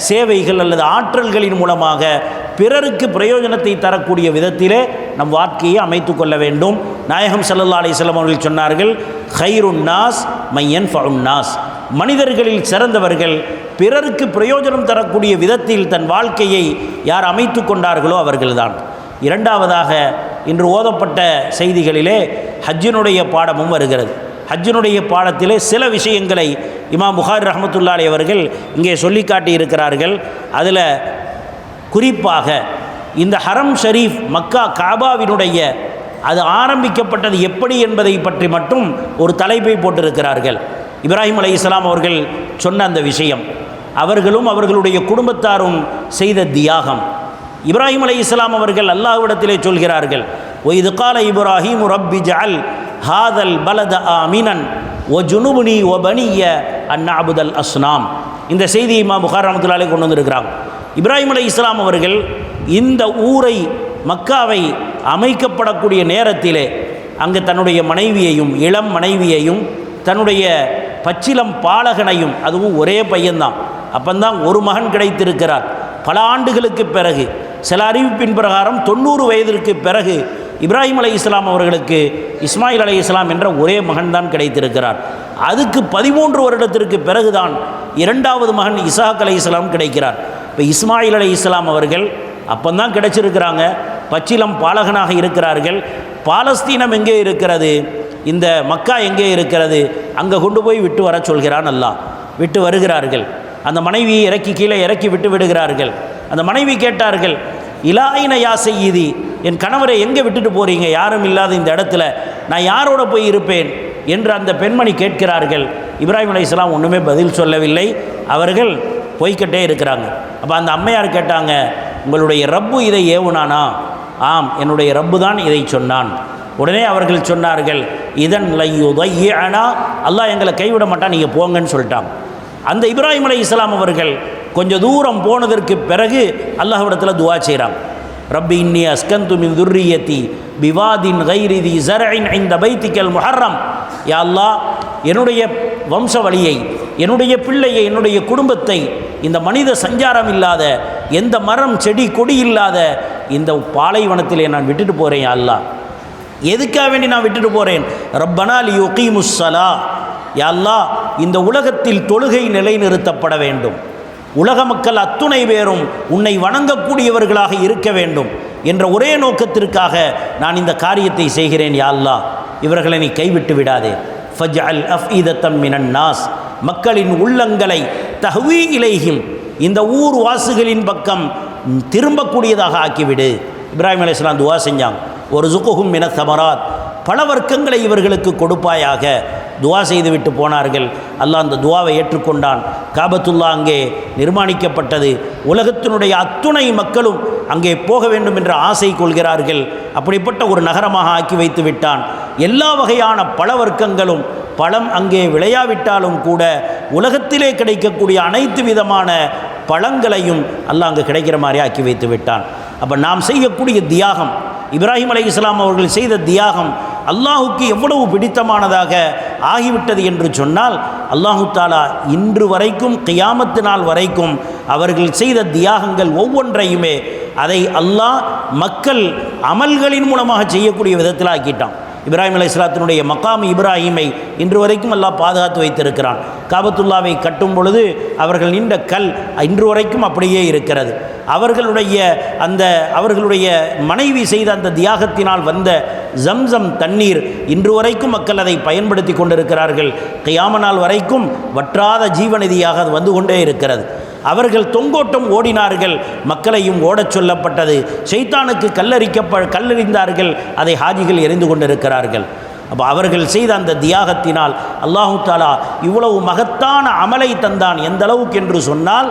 சேவைகள் அல்லது ஆற்றல்களின் மூலமாக பிறருக்கு பிரயோஜனத்தை தரக்கூடிய விதத்திலே நம் வாழ்க்கையை அமைத்து கொள்ள வேண்டும். நாயகம் ஸல்லல்லாஹு அலைஹி வஸல்லம் அவர்கள் சொன்னார்கள், ஹைருன் நாஸ் மை யன்ஃபஉன் நாஸ், மனிதர்களில் சிறந்தவர்கள் பிறருக்கு பிரயோஜனம் தரக்கூடிய விதத்தில் தன் வாழ்க்கையை யார் அமைத்து கொண்டார்களோ அவர்கள்தான். இரண்டாவதாக, இன்று ஓதப்பட்ட செய்திகளிலே ஹஜ்ஜினுடைய பாடமும் வருகிறது. ஹஜ்ஜினுடைய பாடத்திலே சில விஷயங்களை இமாம் புகாரி ரஹ்மத்துல்லாஹி அவர்கள் இங்கே சொல்லி காட்டி இருக்கிறார்கள். அதில் குறிப்பாக இந்த ஹரம் ஷரீஃப் மக்கா காபாவினுடைய அது ஆரம்பிக்கப்பட்டது எப்படி என்பதை பற்றி மட்டும் ஒரு தலைப்பை போட்டிருக்கிறார்கள். இப்ராஹிம் அலைஹிஸ்ஸலாம் அவர்கள் சொன்ன அந்த விஷயம், அவர்களும் அவர்களுடைய குடும்பத்தாரும் செய்த தியாகம். இப்ராஹிம் அலைஹிஸ்ஸலாம் அவர்கள் அல்லாஹ்விடத்திலே சொல்கிறார்கள், ஒய்து கால இப்ராஹிம் ரப்பி ஜஅல் ஹாதல் பலத ஆமினன் வஜுனுபுனி வபனிய அந்நஅபுதல் அஸ்னாம். இந்த செய்தியை இமாம் புகாரி ரஹ்மத்துல்லாஹி அலைஹி கொண்டு வந்திருக்கிறாங்க. இப்ராஹிம் அலைஹிஸ்ஸலாம் அவர்கள் இந்த ஊரை மக்காவை அமைக்கப்படக்கூடிய நேரத்திலே அங்கு தன்னுடைய மனைவியையும் இளம் மனைவியையும் தன்னுடைய பச்சிலம் பாலகனையும், அதுவும் ஒரே பையன்தான், அப்பந்தான் ஒரு மகன் கிடைத்திருக்கிறார். பல ஆண்டுகளுக்கு பிறகு, சில அறிவிப்பின் பிரகாரம் 90 வயதிற்கு பிறகு இப்ராஹிம் அலைஹிஸ்ஸலாம் அவர்களுக்கு இஸ்மாயில் அலைஹிஸ்ஸலாம் என்ற ஒரே மகன்தான் கிடைத்திருக்கிறார். அதுக்கு 13 வருடத்திற்கு பிறகுதான் இரண்டாவது மகன் இஸ்ஹாக் அலைஹிஸ்ஸலாம் கிடைக்கிறார். இப்போ இஸ்மாயில் அலைஹிஸ்ஸலாம் அவர்கள் அப்பந்தான் கிடைச்சிருக்கிறாங்க, பச்சிலம் பாலகனாக இருக்கிறார்கள். பாலஸ்தீனம் எங்கே இருக்கிறது, இந்த மக்கா எங்கே இருக்கிறது, அங்கே கொண்டு போய் விட்டு வர சொல்கிறான் அல்லாஹ். விட்டு வருகிறார்கள். அந்த மனைவியை இறக்கி கீழே இறக்கி விட்டு விடுகிறார்கள். அந்த மனைவி கேட்டார்கள், இலாயின யா செய்யிதி, என் கணவரை எங்கே விட்டுட்டு போகிறீங்க, யாரும் இல்லாத இந்த இடத்துல நான் யாரோட போய் இருப்பேன் என்று அந்த பெண்மணி கேட்கிறார்கள். இப்ராஹிம் அலைஹிஸ்ஸலாம் ஒன்றுமே பதில் சொல்லவில்லை, அவர்கள் போய்கிட்டே இருக்கிறாங்க. அப்போ அந்த அம்மையார் கேட்டாங்க, உங்களுடைய ரப்பு இதை ஏவுனானா? ஆம், என்னுடைய ரப்பு தான் இதை சொன்னான். உடனே அவர்கள் சொன்னார்கள், இதன் லையுதையனா, அல்லாஹ் எங்களை கைவிட மாட்டான், நீங்கள் போங்கன்னு சொல்லிட்டாங்க. அந்த இப்ராஹிம் அலைஹிஸ்ஸலாம் அவர்கள் கொஞ்சம் தூரம் போனதற்கு பிறகு அல்லாஹ்விடத்தில் துஆ செய்கிறாங்க. ரப்பி இன்னி அஸ்கந்து மின் துர்ரியத்தி பிவாதின் கைரி தி ஸர்இன் இன்த பைத்திக்கல் முஹர்ரம். யா அல்லாஹ், என்னுடைய வம்ச வழியை, என்னுடைய பிள்ளையை, என்னுடைய குடும்பத்தை இந்த மனித சஞ்சாரம் இல்லாத, எந்த மரம் செடி கொடி இல்லாத இந்த பாலைவனத்திலே நான் விட்டுட்டு போகிறேன். யா அல்லாஹ், எதுக்காக வேண்டி நான் விட்டுட்டு போகிறேன்? ரப்பனா லியுகீமுஸ் ஸலா, யா அல்லாஹ், இந்த உலகத்தில் தொழுகை நிலைநிறுத்தப்பட வேண்டும், உலக மக்கள் அத்துணை பேரும் உன்னை வணங்கக்கூடியவர்களாக இருக்க வேண்டும் என்ற ஒரே நோக்கத்திற்காக நான் இந்த காரியத்தை செய்கிறேன். யா அல்லாஹ், இவர்களை நீ கைவிட்டு விடாதே. ஃபஜ்அல் அஃபீதத்தம் மினன் நாஸ், மக்களின் உள்ளங்களை தஹ்வீ இலைஹிம், இந்த ஊர் வாசிகளின் பக்கம் திரும்பக்கூடியதாக ஆக்கிவிடு. இப்ராஹிம் அலைஹிஸ்ஸலாம் துஆ செஞ்சாங்க. ஒரு ஸுகுஹும் மின ஸமராத், பல வர்க்கங்களை இவர்களுக்கு கொடுப்பாயாக துஆ செய்துவிட்டு போனார்கள். அல்லாஹ் அந்த துஆவை ஏற்றுக்கொண்டான். காபத்துல்லா அங்கே நிர்மாணிக்கப்பட்டது. உலகத்தினுடைய அத்துணை மக்களும் அங்கே போக வேண்டும் என்ற ஆசை கொள்கிறார்கள். அப்படிப்பட்ட ஒரு நகரமாக ஆக்கி வைத்து விட்டான். எல்லா வகையான பல வர்க்கங்களும், பழம் அங்கே விளையாவிட்டாலும் கூட உலகத்திலே கிடைக்கக்கூடிய அனைத்து விதமான பழங்களையும் அல்லாஹ் அங்கே கிடைக்கிற மாதிரி ஆக்கி வைத்து விட்டான். அப்போ நாம் செய்யக்கூடிய தியாகம், இப்ராஹிம் அலைஹிஸ்ஸலாம் அவர்கள் செய்த தியாகம் அல்லாஹுக்கு எவ்வளவு பிடித்தமானதாக ஆகிவிட்டது என்று சொன்னால், அல்லாஹு தாலா இன்று வரைக்கும் கியாமத்து நாள் வரைக்கும் அவர்கள் செய்த தியாகங்கள் ஒவ்வொன்றையுமே அதை அல்லாஹ் மக்கள் அமல்களின் மூலமாக செய்யக்கூடிய விதத்தில் ஆக்கிட்டான். இப்ராஹிம் அலைஹிஸ்ஸலாத்தினுடைய மகாம் இப்ராஹிமை இன்று வரைக்கும் அல்லாஹ் பாதுகாத்து வைத்திருக்கிறான். காபத்துல்லாவை கட்டும் பொழுது அவர்கள் நின்ற கல் இன்று வரைக்கும் அப்படியே இருக்கிறது. அவர்களுடைய மனைவி செய்த அந்த தியாகத்தினால் வந்த ஜம்சம் தண்ணீர் இன்று வரைக்கும் மக்கள் அதை பயன்படுத்தி கொண்டிருக்கிறார்கள். கியாம நாள் வரைக்கும் வற்றாத ஜீவநிதியாக அது வந்து கொண்டே இருக்கிறது. அவர்கள் தொங்கோட்டம் ஓடினார்கள், மக்களையும் ஓடச் சொல்லப்பட்டது. ஷைத்தானுக்கு கல்லெறிந்தார்கள், அதை ஹாஜிகள் எறிந்து கொண்டிருக்கிறார்கள். அப்போ அவர்கள் செய்த அந்த தியாகத்தினால் அல்லாஹு தாலா இவ்வளவு மகத்தான அமலை தந்தான். எந்த அளவுக்கு என்று சொன்னால்,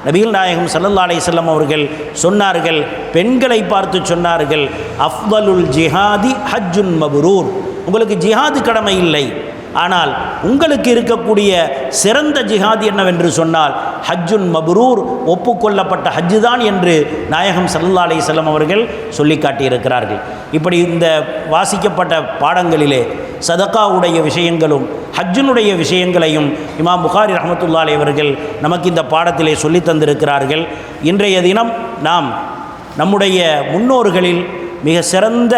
நபிகள் நாயகம் ஸல்லல்லாஹு அலைஹி வஸல்லம் அவர்கள் சொன்னார்கள், பெண்களை பார்த்து சொன்னார்கள், அஃதலுல் ஜிஹாதி ஹஜ்ஜுன் மப்ரூர். உங்களுக்கு ஜிஹாது கடமை இல்லை, ஆனால் உங்களுக்கு இருக்கக்கூடிய சிறந்த ஜிஹாத் என்னவென்று சொன்னால் ஹஜ்ஜுன் மப்ரூர், ஒப்புக்கொள்ளப்பட்ட ஹஜ்ஜு தான் என்று நாயகம் ஸல்லல்லாஹு அலைஹி வஸல்லம் அவர்கள் சொல்லி காட்டியிருக்கிறார்கள். இப்படி இந்த வாசிக்கப்பட்ட பாடங்களிலே சதகாவுடைய விஷயங்களும் ஹஜ்ஜினுடைய விஷயங்களையும் இமாம் புகாரி ரஹ்மத்துல்லாஹி அலைஹி அவர்கள் நமக்கு இந்த பாடத்திலே சொல்லி தந்திருக்கிறார்கள். இன்றைய தினம் நாம் நம்முடைய முன்னோர்களில் மிக சிறந்த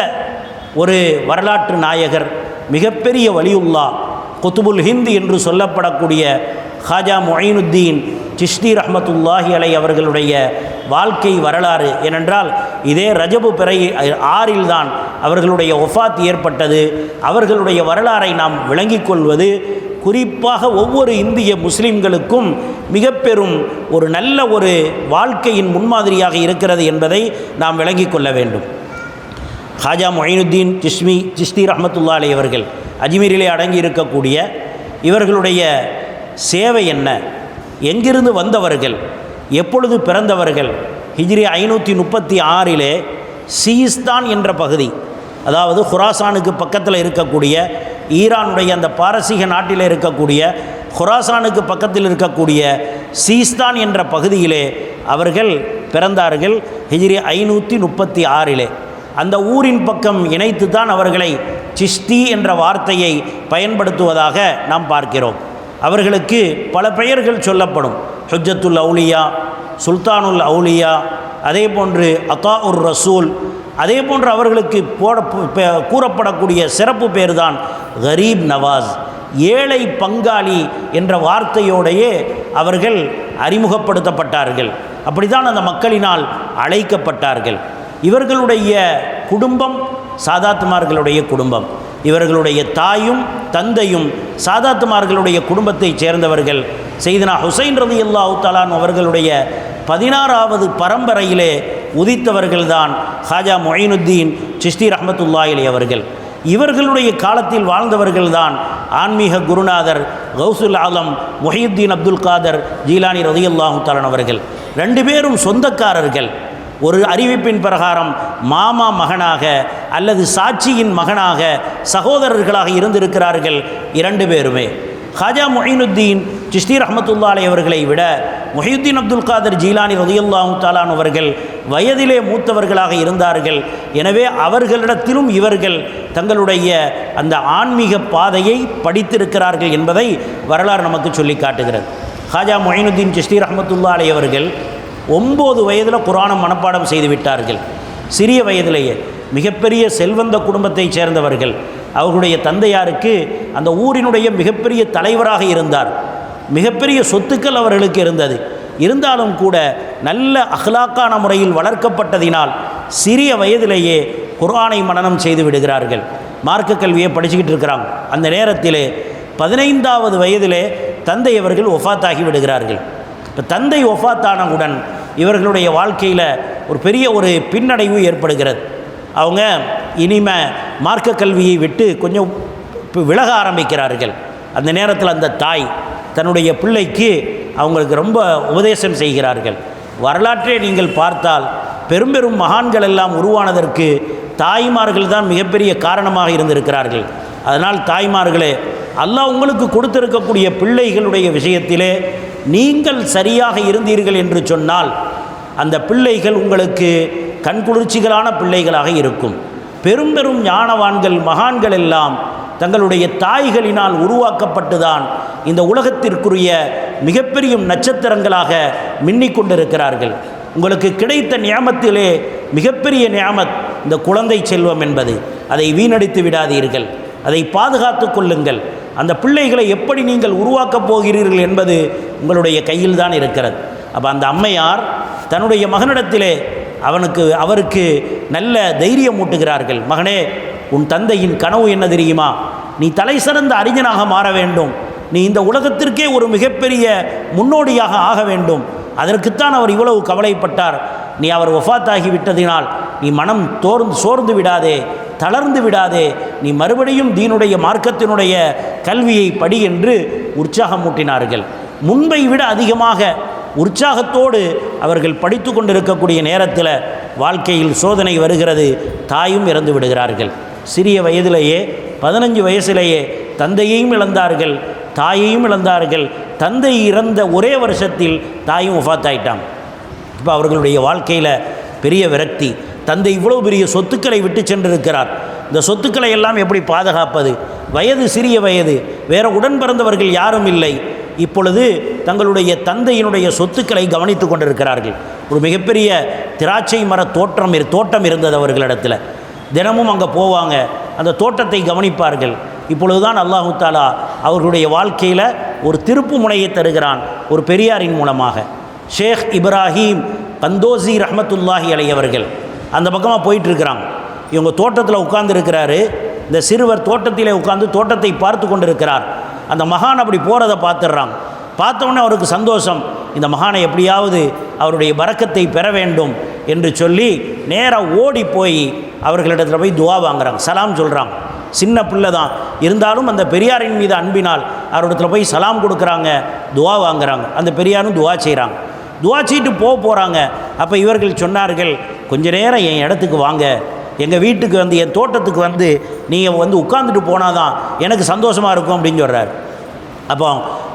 ஒரு வரலாற்று நாயகர், மிகப்பெரிய வலியுல்லா, குத்துபுல் ஹிந்த் என்று சொல்லப்படக்கூடிய ஹாஜா முஈனுத்தீன் சிஷ்தி ரஹ்மத்துல்லாஹி அலைஹி அவர்களுடைய வாழ்க்கை வரலாறு. ஏனென்றால் இதே ரஜபு பிறை 6 தான் அவர்களுடைய ஒஃபாத் ஏற்பட்டது. அவர்களுடைய வரலாறை நாம் விளங்கிக் கொள்வது குறிப்பாக ஒவ்வொரு இந்திய முஸ்லிம்களுக்கும் மிக பெரும் ஒரு நல்ல ஒரு வாழ்க்கையின் முன்மாதிரியாக இருக்கிறது என்பதை நாம் விளங்கிக் கொள்ள வேண்டும். ஹாஜா மொயினுத்தீன் சிஸ்தி ரஹ்மத்துல்லாஹி அலைஹி அவர்கள் அஜ்மீரிலே அடங்கி இருக்கக்கூடிய இவர்களுடைய சேவை என்ன, எங்கிருந்து வந்தவர்கள், எப்பொழுது பிறந்தவர்கள்? ஹிஜ்ரி 536 சீஸ்தான் என்ற பகுதி, அதாவது குராசானுக்கு பக்கத்தில் இருக்கக்கூடிய ஈரானுடைய அந்த பாரசீக நாட்டில் இருக்கக்கூடிய குராசானுக்கு பக்கத்தில் இருக்கக்கூடிய சீஸ்தான் என்ற பகுதியிலே அவர்கள் பிறந்தார்கள். ஹிஜ்ரி 536 அந்த ஊரின் பக்கம் இணைத்து தான் அவர்களை சிஸ்தி என்ற வார்த்தையை பயன்படுத்துவதாக நாம் பார்க்கிறோம். அவர்களுக்கு பல பெயர்கள் சொல்லப்படும். ஹுஜ்ஜத்துல் அவுலியா, சுல்தானுல் அவுலியா, அதே போன்று அத்தா உர் ரசூல், அதே போன்று அவர்களுக்கு கூறப்படக்கூடிய சிறப்பு பேர் தான் கரீப் நவாஸ், ஏழை பங்காளி என்ற வார்த்தையோடையே அவர்கள் அறிமுகப்படுத்தப்பட்டார்கள். அப்படித்தான் அந்த மக்களினால் அழைக்கப்பட்டார்கள். இவர்களுடைய குடும்பம் சாதாத்துமார்களுடைய குடும்பம். இவர்களுடைய தாயும் தந்தையும் சாதாத்துமார்களுடைய குடும்பத்தைச் சேர்ந்தவர்கள். செய்தனா ஹுசைன் ரலியல்லாஹு தஆலா அவர்களுடைய 16வது பரம்பரையிலே உதித்தவர்கள்தான் ஹாஜா மொயினுத்தீன் சிஸ்தி ரஹ்மத்துல்லாஹி அலைஹி அவர்கள். இவர்களுடைய காலத்தில் வாழ்ந்தவர்கள்தான் ஆன்மீக குருநாதர் கௌசுல் ஆலம் முஹியுத்தீன் அப்துல் காதர் ஜீலானி ரலியல்லாஹு தஆலா அவர்கள். 2 பேரும் சொந்தக்காரர்கள். ஒரு அறிவிப்பின் பிரகாரம் மாமா மகனாக அல்லது சாட்சியின் மகனாக சகோதரர்களாக இருந்திருக்கிறார்கள் 2 பேருமே. ஹாஜா மொயினுத்தீன் சிஸ்தி ரஹ்மத்துல்லாஹி அலைஹி அவர்களை விட முஹியுத்தீன் அப்துல் காதர் ஜீலானி ரலியல்லாஹு தஆலா அவர்கள் வயதிலே மூத்தவர்களாக இருந்தார்கள். எனவே அவர்களிடத்திலும் இவர்கள் தங்களுடைய அந்த ஆன்மீக பாதையை படித்திருக்கிறார்கள் என்பதை வரலாறு நமக்கு சொல்லி காட்டுகிறது. ஹாஜா மொயினுத்தீன் சிஸ்தி ரஹ்மத்துல்லாஹி அலைஹி அவர்கள் 9 வயதில் குர்ஆனை மனப்பாடம் செய்து விட்டார்கள். சிறிய வயதிலேயே மிகப்பெரிய செல்வந்த குடும்பத்தைச் சேர்ந்தவர்கள். அவர்களுடைய தந்தையாருக்கு அந்த ஊரினுடைய மிகப்பெரிய தலைவராக இருந்தார். மிகப்பெரிய சொத்துக்கள் அவர்களுக்கு இருந்தது. இருந்தாலும் கூட நல்ல அஹ்லாக்கான முறையில் வளர்க்கப்பட்டதினால் சிறிய வயதிலேயே குர்ஆனை மனனம் செய்து விடுகிறார்கள். மார்க்க கல்வியை படிச்சுக்கிட்டு இருக்கிறாங்க. அந்த நேரத்திலே 15வது வயதிலே தந்தை அவர்கள் ஒஃபாத்தாகி விடுகிறார்கள். இப்போ தந்தை ஒஃபாத்தானவுடன் இவர்களுடைய வாழ்க்கையில் ஒரு பெரிய ஒரு பின்னடைவு ஏற்படுகிறது. அவங்க இனிமே மார்க்க கல்வியை விட்டு கொஞ்சம் விலக ஆரம்பிக்கிறார்கள். அந்த நேரத்தில் அந்த தாய் தன்னுடைய பிள்ளைக்கு அவங்களுக்கு ரொம்ப உபதேசம் செய்கிறார்கள். வரலாற்றை நீங்கள் பார்த்தால் பெரும் மகான்கள் எல்லாம் உருவானதற்கு தாய்மார்கள் தான் மிகப்பெரிய காரணமாக இருந்திருக்கிறார்கள். அதனால் தாய்மார்களே, அல்லாஹ் உங்களுக்கு கொடுத்திருக்கக்கூடிய பிள்ளைகளுடைய விஷயத்திலே நீங்கள் சரியாக இருந்தீர்கள் என்று சொன்னால் அந்த பிள்ளைகள் உங்களுக்கு கண்குளிர்ச்சிகளான பிள்ளைகளாக இருக்கும். பெரும் ஞானவான்கள் மகான்கள் எல்லாம் தங்களுடைய தாய்களினால் உருவாக்கப்பட்டுதான் இந்த உலகத்திற்குரிய மிகப்பெரிய நட்சத்திரங்களாக மின்னிக் கொண்டிருக்கிறார்கள். உங்களுக்கு கிடைத்த நியாமத்திலே மிகப்பெரிய நியாமத் இந்த குழந்தை செல்வம் என்பது. அதை வீணடித்து விடாதீர்கள், அதை பாதுகாத்து கொள்ளுங்கள். அந்த பிள்ளைகளை எப்படி நீங்கள் உருவாக்கப் போகிறீர்கள் என்பது உங்களுடைய கையில் தான் இருக்கிறது. அப்போ அந்த அம்மையார் தன்னுடைய மகனிடத்திலே அவருக்கு நல்ல தைரியம் ஊட்டுகிறார்கள். மகனே, உன் தந்தையின் கனவு என்ன தெரியுமா? நீ தலை சிறந்த அறிஞனாக மாற வேண்டும். நீ இந்த உலகத்திற்கே ஒரு மிகப்பெரிய முன்னோடியாக ஆக வேண்டும். அதற்குத்தான் அவர் இவ்வளவு கவலைப்பட்டார். நீ அவர் வஃபாத்தாகி விட்டதினால் நீ மனம் சோர்ந்து விடாதே, தளர்ந்து விடாதே. நீ மறுபடியும் தீனுடைய மார்க்கத்தினுடைய கல்வியை படி என்று உற்சாகமூட்டினார்கள். முன்பை விட அதிகமாக உற்சாகத்தோடு அவர்கள் படித்து கொண்டிருக்கக்கூடிய நேரத்தில் வாழ்க்கையில் சோதனை வருகிறது. தாயும் இறந்து விடுகிறார்கள். சிறிய வயதிலேயே 15 வயசிலேயே தந்தையையும் இழந்தார்கள், தாயையும் இழந்தார்கள். தந்தை இறந்த ஒரே வருஷத்தில் தாயும் வஃபாத்தாயிட்டாங்க. இப்போ அவர்களுடைய வாழ்க்கையில் பெரிய விரக்தி. தந்தை இவ்வளோ பெரிய சொத்துக்களை விட்டு சென்றிருக்கிறார். இந்த சொத்துக்களை எல்லாம் எப்படி பாதுகாப்பது? வயது சிறிய வயது, வேறு உடன் பிறந்தவர்கள் யாரும் இல்லை. இப்பொழுது தங்களுடைய தந்தையினுடைய சொத்துக்களை கவனித்து கொண்டிருக்கிறார்கள். ஒரு மிகப்பெரிய திராட்சை மர தோட்டம் இருந்தது அவர்களிடத்தில். தினமும் அங்கே போவாங்க, அந்த தோட்டத்தை கவனிப்பார்கள். இப்பொழுதுதான் அல்லாஹு தாலா அவர்களுடைய வாழ்க்கையில் ஒரு திருப்பு முனையை தருகிறான், ஒரு பெரியாரின் மூலமாக. ஷேக் இப்ராஹிம் கந்தோசி ரஹ்மத்துல்லாஹி அலைஹி அவர்கள் அந்த பக்கமாக போயிட்டுருக்கிறாங்க. இவங்க தோட்டத்தில் உட்கார்ந்துருக்கிறாரு. இந்த சிறுவர் தோட்டத்திலே உட்கார்ந்து தோட்டத்தை பார்த்து கொண்டிருக்கிறார். அந்த மகான் அப்படி போகிறத பார்த்துடுறாங்க. பார்த்தோன்னே அவருக்கு சந்தோஷம், இந்த மகானை எப்படியாவது அவருடைய பரக்கத்தை பெற வேண்டும் என்று சொல்லி நேராக ஓடி போய் அவர்களிடத்தில் போய் துவா வாங்குறாங்க, சலாம் சொல்கிறாங்க. சின்ன பிள்ளை தான் இருந்தாலும் அந்த பெரியாரின் மீது அன்பினால் அவரிடத்துல போய் சலாம் கொடுக்குறாங்க, துவா வாங்குறாங்க. அந்த பெரியாரும் துவா செய்கிறாங்க. துவா செய்யிட்டு போகிறாங்க. அப்போ இவர்கள் சொன்னார்கள், கொஞ்ச நேரம் என் இடத்துக்கு வாங்க, எங்கள் வீட்டுக்கு வந்து என் தோட்டத்துக்கு வந்து நீங்கள் வந்து உட்கார்ந்துட்டு போனால் தான் எனக்கு சந்தோஷமாக இருக்கும் அப்படின்னு சொல்கிறார். அப்போ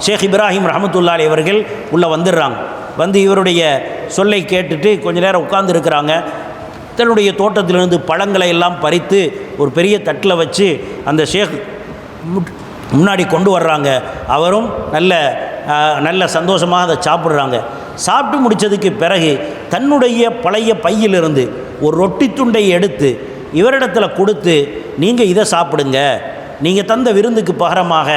ஷேக் இப்ராஹிம் ரஹமத்துல்லாஹி அவர்கள் உள்ளே வந்துடுறாங்க. வந்து இவருடைய சொல்லை கேட்டுட்டு கொஞ்ச நேரம் உட்கார்ந்துருக்கிறாங்க. தன்னுடைய தோட்டத்திலிருந்து பழங்களை எல்லாம் பறித்து ஒரு பெரிய தட்டில் வச்சு அந்த ஷேக் முன்னாடி கொண்டு வர்றாங்க. அவரும் நல்ல சந்தோஷமாக அதை சாப்பிட்றாங்க. சாப்பிட்டு முடித்ததுக்கு பிறகு தன்னுடைய பழைய பையிலிருந்து ஒரு ரொட்டி துண்டை எடுத்து இவரிடத்தில் கொடுத்து, நீங்கள் இதை சாப்பிடுங்க, நீங்கள் தந்த விருந்துக்கு பகரமாக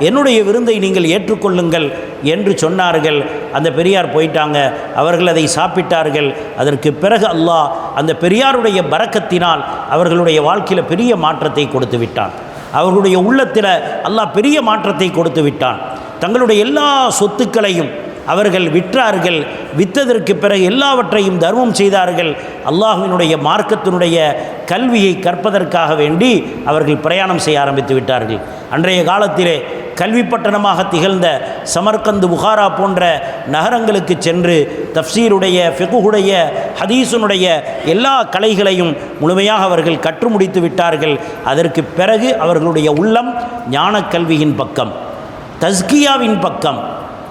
என்னுடைய விருந்தை நீங்கள் ஏற்றுக்கொள்ளுங்கள் என்று சொன்னார்கள். அந்த பெரியார் போயிட்டாங்க. அவர்கள் அதை சாப்பிட்டார்கள். அதற்கு பிறகு அல்லாஹ் அந்த பெரியாருடைய பரக்கத்தினால் அவர்களுடைய வாழ்க்கையில் பெரிய மாற்றத்தை கொடுத்து விட்டான். அவர்களுடைய உள்ளத்தில் அல்லாஹ் பெரிய மாற்றத்தை கொடுத்து விட்டான். தங்களுடைய எல்லா சொத்துக்களையும் அவர்கள் விற்றார்கள். விற்றதற்கு பிறகு எல்லாவற்றையும் தர்மம் செய்தார்கள். அல்லாஹ்வினுடைய மார்க்கத்தினுடைய கல்வியை கற்பதற்காக வேண்டி அவர்கள் பிரயாணம் செய்ய ஆரம்பித்து விட்டார்கள். அன்றைய காலத்திலே கல்வி பட்டணமாக திகழ்ந்த சமர்கந்து, புகாரா போன்ற நகரங்களுக்கு சென்று தஃப்சீருடைய, ஃபிக்ஹுடைய, ஹதீஸுனுடைய எல்லா கலைகளையும் முழுமையாக அவர்கள் கற்று முடித்து விட்டார்கள். அதற்கு பிறகு அவர்களுடைய உள்ளம் ஞான கல்வியின் பக்கம், தஸ்கியாவின் பக்கம்,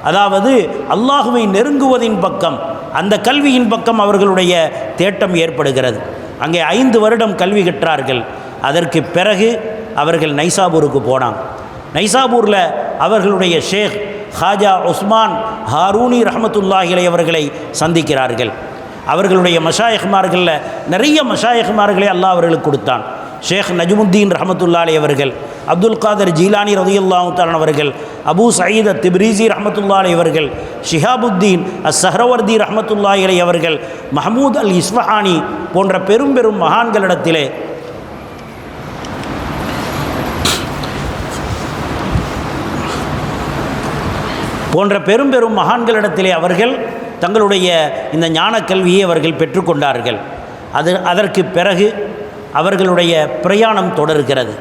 அதாவது அல்லாஹுவை நெருங்குவதின் பக்கம், அந்த கல்வியின் பக்கம் அவர்களுடைய தேட்டம் ஏற்படுகிறது. அங்கே 5 வருடம் கல்வி கற்றார்கள். அதற்கு பிறகு அவர்கள் நைசாபூருக்கு போனாங்க. நைசாபூரில் அவர்களுடைய ஷேக் ஹாஜா உஸ்மான் ஹாரூனி ரஹமத்துல்லாஹி அலைஹி அவர்களை சந்திக்கிறார்கள். அவர்களுடைய மஷாயிஹ்மார்களில் நிறைய மஷாயிஹ்மார்களை அல்லாஹ் அவர்களுக்கு கொடுத்தான். ஷேக் நஜ்முத்தீன் ரஹமத்துல்லாஹி அலைஹி அவர்கள், அப்துல் காதர் ஜீலானி ரலியல்லாஹு தஆலா அவர்கள், அபு சயீத் திப்ரிசி ரஹமத்துல்லாஹி அலைஹி அவர்கள், ஷிஹாபுத்தீன் அஸ்ஸஹ்ரவர்தி ரஹமத்துல்லாஹி அலைஹி அவர்கள், மஹமூத் அல் இஸ்ஃபஹானி போன்ற பெரும் பெரும் மகான்களிடத்திலே அவர்கள் தங்களுடைய இந்த ஞான கல்வியை அவர்கள் பெற்றுக்கொண்டார்கள். அதற்கு பிறகு அவர்களுடைய பிரயாணம் தொடர்கிறது.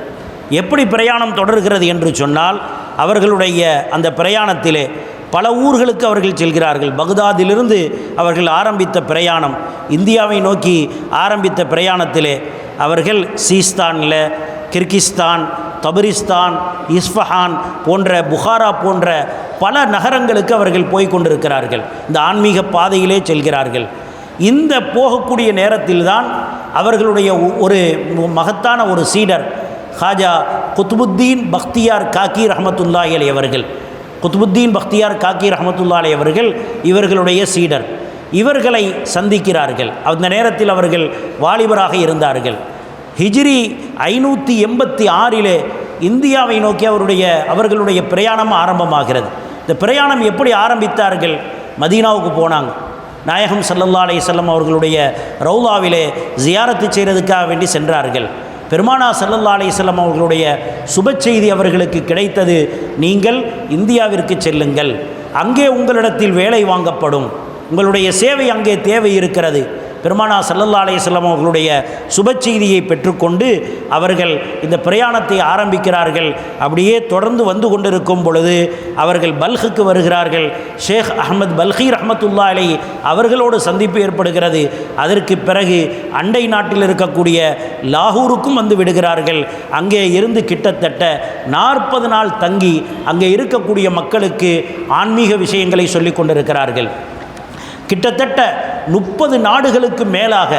எப்படி பிரயாணம் தொடர்கிறது என்று சொன்னால், அவர்களுடைய அந்த பிரயாணத்திலே பல ஊர்களுக்கு அவர்கள் செல்கிறார்கள். பக்தாதிலிருந்து அவர்கள் ஆரம்பித்த பிரயாணம், இந்தியாவை நோக்கி ஆரம்பித்த பிரயாணத்திலே அவர்கள் சீஸ்தானில், கிர்கிஸ்தான், தபரிஸ்தான், இஸ்ஃபஹான் போன்ற, புகாரா போன்ற பல நகரங்களுக்கு அவர்கள் போய் கொண்டிருக்கிறார்கள். இந்த ஆன்மீக பாதையிலே செல்கிறார்கள். இந்த போகக்கூடிய நேரத்தில்தான் அவர்களுடைய ஒரு மகத்தான ஒரு சீடர் ஹாஜா குத்புத்தீன் பக்தியார் காக்கி ரஹமத்துல்லாஹி அலைஹி அவர்கள், குத்புத்தீன் பக்தியார் காக்கி ரஹமத்துல்லாஹி அலைஹி அவர்கள் இவர்களுடைய சீடர். இவர்களை சந்திக்கிறார்கள். அந்த நேரத்தில் அவர்கள் வாலிபராக இருந்தார்கள். ஹிஜ்ரி 586 இந்தியாவை நோக்கி அவர்களுடைய பிரயாணம் ஆரம்பமாகிறது. இந்த பிரயாணம் எப்படி ஆரம்பித்தார்கள்? மதீனாவுக்கு போனாங்க. நாயகம் ஸல்லல்லாஹு அலைஹி வஸல்லம் அவர்களுடைய ரௌலாவிலே ஜியாரத்து செய்கிறதுக்காக வேண்டி சென்றார்கள். பெருமானா ஸல்லல்லாஹு அலைஹி வஸல்லம் அவர்களுடைய சுப செய்தி அவர்களுக்கு கிடைத்தது, நீங்கள் இந்தியாவிற்கு செல்லுங்கள், அங்கே உங்களிடத்தில் வேலை வாங்கப்படும், உங்களுடைய சேவை அங்கே தேவை இருக்கிறது. பெருமானா ஸல்லல்லாஹு அலைஹி வஸல்லம் அவர்களுடைய சுப செய்தியை பெற்றுக்கொண்டு அவர்கள் இந்த பிரயாணத்தை ஆரம்பிக்கிறார்கள். அப்படியே தொடர்ந்து வந்து கொண்டிருக்கும் பொழுது அவர்கள் பல்குக்கு வருகிறார்கள். ஷேக் அஹ்மத் பல்கி ரஹ்மத்துல்லாஹி அலைஹி அவர்களோடு சந்திப்பு ஏற்படுகிறது. அதற்கு பிறகு அண்டை நாட்டில் இருக்கக்கூடிய லாகூருக்கும் வந்து விடுகிறார்கள். அங்கே இருந்து கிட்டத்தட்ட 40 நாள் தங்கி அங்கே இருக்கக்கூடிய மக்களுக்கு ஆன்மீக விஷயங்களை சொல்லிக் கொண்டிருக்கிறார்கள். கிட்டத்தட்ட 30 நாடுகளுக்கு மேலாக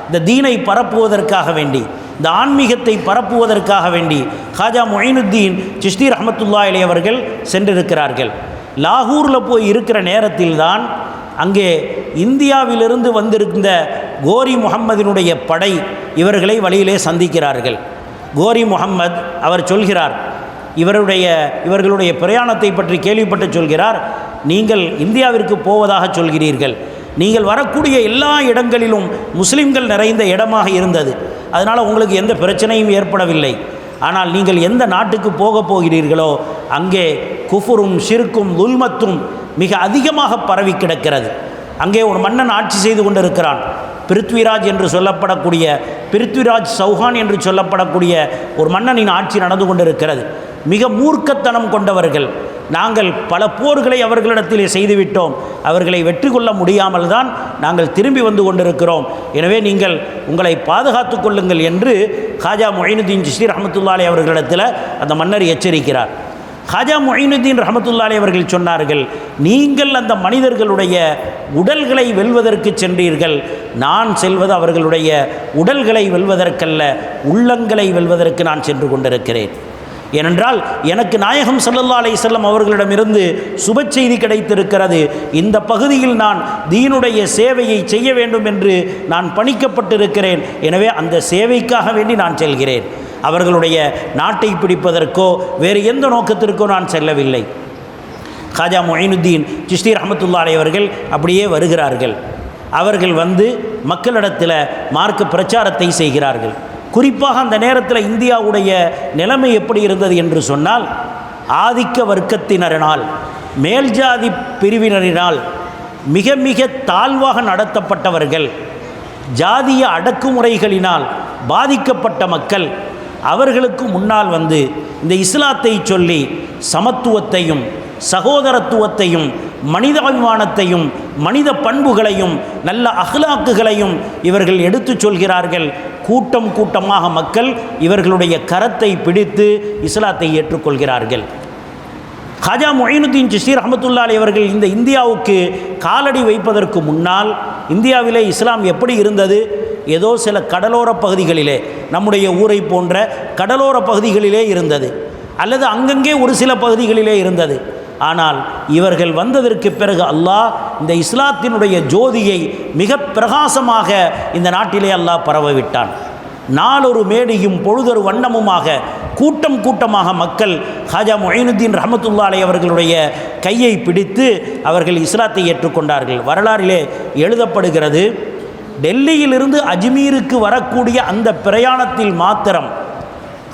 இந்த தீனை பரப்புவதற்காக வேண்டி, இந்த ஆன்மீகத்தை பரப்புவதற்காக வேண்டி ஹாஜா முஈனுத்தீன் சிஷ்தி ரஹ்மத்துல்லாஹி அலைஹி அவர்கள் சென்றிருக்கிறார்கள். லாகூரில் போய் இருக்கிற நேரத்தில்தான் அங்கே இந்தியாவிலிருந்து வந்திருந்த கோரி முகம்மதினுடைய படை இவர்களை வழியிலே சந்திக்கிறார்கள். கோரி முகம்மது அவர் சொல்கிறார், இவர்களுடைய பிரயாணத்தை பற்றி கேள்விப்பட்டு சொல்கிறார், நீங்கள் இந்தியாவிற்கு போவதாக சொல்கிறீர்கள், நீங்கள் வரக்கூடிய எல்லா இடங்களிலும் முஸ்லிம்கள் நிறைந்த இடமாக இருந்தது. அதனால் உங்களுக்கு எந்த பிரச்சனையும் ஏற்படவில்லை. ஆனால் நீங்கள் எந்த நாட்டுக்கு போகிறீர்களோ அங்கே குஃபுரும் ஷிர்க்கும் துல்மத்தும் மிக அதிகமாக பரவி கிடக்கிறது. அங்கே ஒரு மன்னன் ஆட்சி செய்து கொண்டிருக்கிறான். பிருத்விராஜ் என்று சொல்லப்படக்கூடிய, பிருத்விராஜ் சௌஹான் என்று சொல்லப்படக்கூடிய ஒரு மன்னனின் ஆட்சி நடந்து கொண்டிருக்கிறது. மிக மூர்க்கத்தனம் கொண்டவர்கள். நாங்கள் பல போர்களை அவர்களிடத்திலே செய்துவிட்டோம், அவர்களை வெற்றி கொள்ள முடியாமல் தான் நாங்கள் திரும்பி வந்து கொண்டிருக்கிறோம். எனவே நீங்கள் உங்களை பாதுகாத்து கொள்ளுங்கள் என்று காஜா மொயினுதீன் சிஸ்தி ரஹமத்துல்லாஹி அவர்களிடத்தில் அந்த மன்னர் எச்சரிக்கிறார். காஜா மொயினுதீன் ரஹமத்துல்லாஹி அவர்கள் சொன்னார்கள், நீங்கள் அந்த மனிதர்களுடைய உடல்களை வெல்வதற்கு சென்றீர்கள், நான் செல்வது அவர்களுடைய உடல்களை வெல்வதற்கல்ல, உள்ளங்களை வெல்வதற்கு நான் சென்று கொண்டிருக்கிறேன். ஏனென்றால் எனக்கு நாயகம் ஸல்லல்லாஹு அலைஹி வஸல்லம் அவர்களிடமிருந்து சுப செய்தி கிடைத்திருக்கிறது. இந்த பகுதியில் நான் தீனுடைய சேவையை செய்ய வேண்டும் என்று நான் பணிக்கப்பட்டிருக்கிறேன். எனவே அந்த சேவைக்காக வேண்டி நான் செல்கிறேன். அவர்களுடைய நாட்டை பிடிப்பதற்கோ வேறு எந்த நோக்கத்திற்கோ நான் செல்லவில்லை. காஜா மொயினுதீன் சிஸ்தி ரஹமத்துல்லாஹி அலைஹி அவர்கள் அப்படியே வருகிறார்கள். அவர்கள் வந்து மக்களிடத்தில் மார்க்க பிரச்சாரத்தை செய்கிறார்கள். குறிப்பாக அந்த நேரத்தில் இந்தியாவுடைய நிலைமை எப்படி இருந்தது என்று சொன்னால், ஆதிக்க வர்க்கத்தினரினால், மேல்ஜாதி பிரிவினரினால் மிக மிக தாழ்வாக நடத்தப்பட்டவர்கள், ஜாதிய அடக்குமுறைகளினால் பாதிக்கப்பட்ட மக்கள் அவர்களுக்கு முன்னால் வந்து இந்த இஸ்லாத்தை சொல்லி சமத்துவத்தையும் சகோதரத்துவத்தையும் மனிதாபிமானத்தையும் மனித பண்புகளையும் நல்ல அஹ்லாக்குகளையும் இவர்கள் எடுத்து சொல்கிறார்கள். கூட்டம் கூட்டமாக மக்கள் இவர்களுடைய கரத்தை பிடித்து இஸ்லாத்தை ஏற்றுக்கொள்கிறார்கள். காஜா மொயினுதீன் சிஸ்தி ரஹமத்துல்லாஹி அவர்கள் இந்த இந்தியாவுக்கு காலடி வைப்பதற்கு முன்னால் இந்தியாவிலே இஸ்லாம் எப்படி இருந்தது? ஏதோ சில கடலோர பகுதிகளிலே, நம்முடைய ஊரை போன்ற கடலோர பகுதிகளிலே இருந்தது, அல்லது அங்கங்கே ஒரு சில பகுதிகளிலே இருந்தது. ஆனால் இவர்கள் வந்ததற்கு பிறகு அல்லாஹ் இந்த இஸ்லாத்தினுடைய ஜோதியை மிக பிரகாசமாக இந்த நாட்டிலே அல்லாஹ் பரவவிட்டான். நாளொரு மேடையும் பொழுதொரு வண்ணமுமாக கூட்டம் கூட்டமாக மக்கள் காஜா மொயினுதீன் ரஹமத்துல்லாஹி அலைஹி அவர்களுடைய கையை பிடித்து அவர்கள் இஸ்லாத்தை ஏற்றுக்கொண்டார்கள். வரலாறிலே எழுதப்படுகிறது, டெல்லியிலிருந்து அஜ்மீருக்கு வரக்கூடிய அந்த பிரயாணத்தில் மாத்திரம்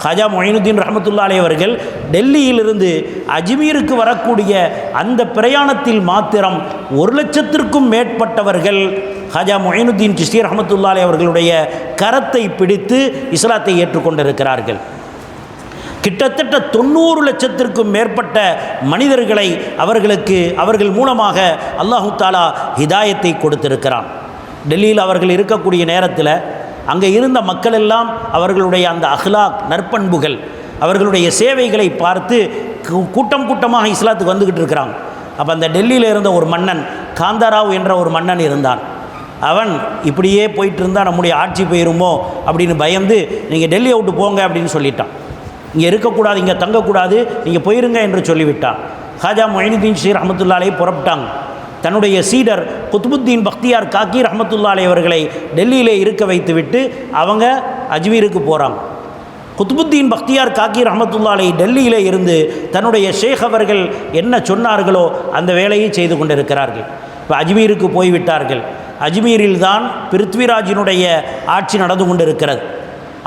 காஜா மொயினுதீன் ரஹமத்துல்லாஹி அலைஹி அவர்கள் டெல்லியிலிருந்து அஜ்மீருக்கு வரக்கூடிய அந்த பிரயாணத்தில் மாத்திரம் 1,00,000க்கும் மேற்பட்டவர்கள் காஜா மொயினுதீன் சிஸ்தி ரஹமத்துல்லாஹி அலைஹி அவர்களுடைய கரத்தை பிடித்து இஸ்லாத்தை ஏற்றுக்கொண்டிருக்கிறார்கள். கிட்டத்தட்ட 90 லட்சத்திற்கும் மேற்பட்ட மனிதர்களை அவர்கள் மூலமாக அல்லாஹு தாலா ஹிதாயத்தை கொடுத்திருக்கிறான். டெல்லியில் அவர்கள் இருக்கக்கூடிய நேரத்தில் அங்கே இருந்த மக்கள் எல்லாம் அவர்களுடைய அந்த அஹ்லாக் நற்பண்புகள், அவர்களுடைய சேவைகளை பார்த்து கூட்டம் கூட்டமாக இஸ்லாத்துக்கு வந்துக்கிட்டு இருக்கிறாங்க. அப்போ அந்த டெல்லியில் இருந்த ஒரு மன்னன், காந்தாராவ் என்ற ஒரு மன்னன் இருந்தான். அவன் இப்படியே போயிட்டு இருந்தால் நம்முடைய ஆட்சி போயிருமோ அப்படின்னு பயந்து, நீங்கள் டெல்லியை விட்டு போங்க அப்படின்னு சொல்லிட்டான். இங்கே இருக்கக்கூடாது, இங்கே தங்கக்கூடாது, நீங்கள் போயிருங்க என்று சொல்லிவிட்டான். காஜா மொயினுதீன் சிஸ்தி ரஹமத்துல்லாஹி அலைஹி புறப்பட்டாங்க. தன்னுடைய சீடர் குத்புத்தீன் பக்தியார் காக்கி ரஹமத்துல்லாஹி அலைஹி அவர்களை டெல்லியிலே இருக்க வைத்துவிட்டு அவங்க அஜ்மீருக்கு போகிறாங்க. குத்புத்தீன் பக்தியார் காக்கி ரஹமத்துல்லாஹி அலைஹி டெல்லியிலே இருந்து தன்னுடைய ஷேக் அவர்கள் என்ன சொன்னார்களோ அந்த வேலையை செய்து கொண்டிருக்கிறார்கள். இப்போ அஜ்மீருக்கு போய்விட்டார்கள். அஜ்மீரில் தான் பிருத்விராஜினுடைய ஆட்சி நடந்து கொண்டிருக்கிறது.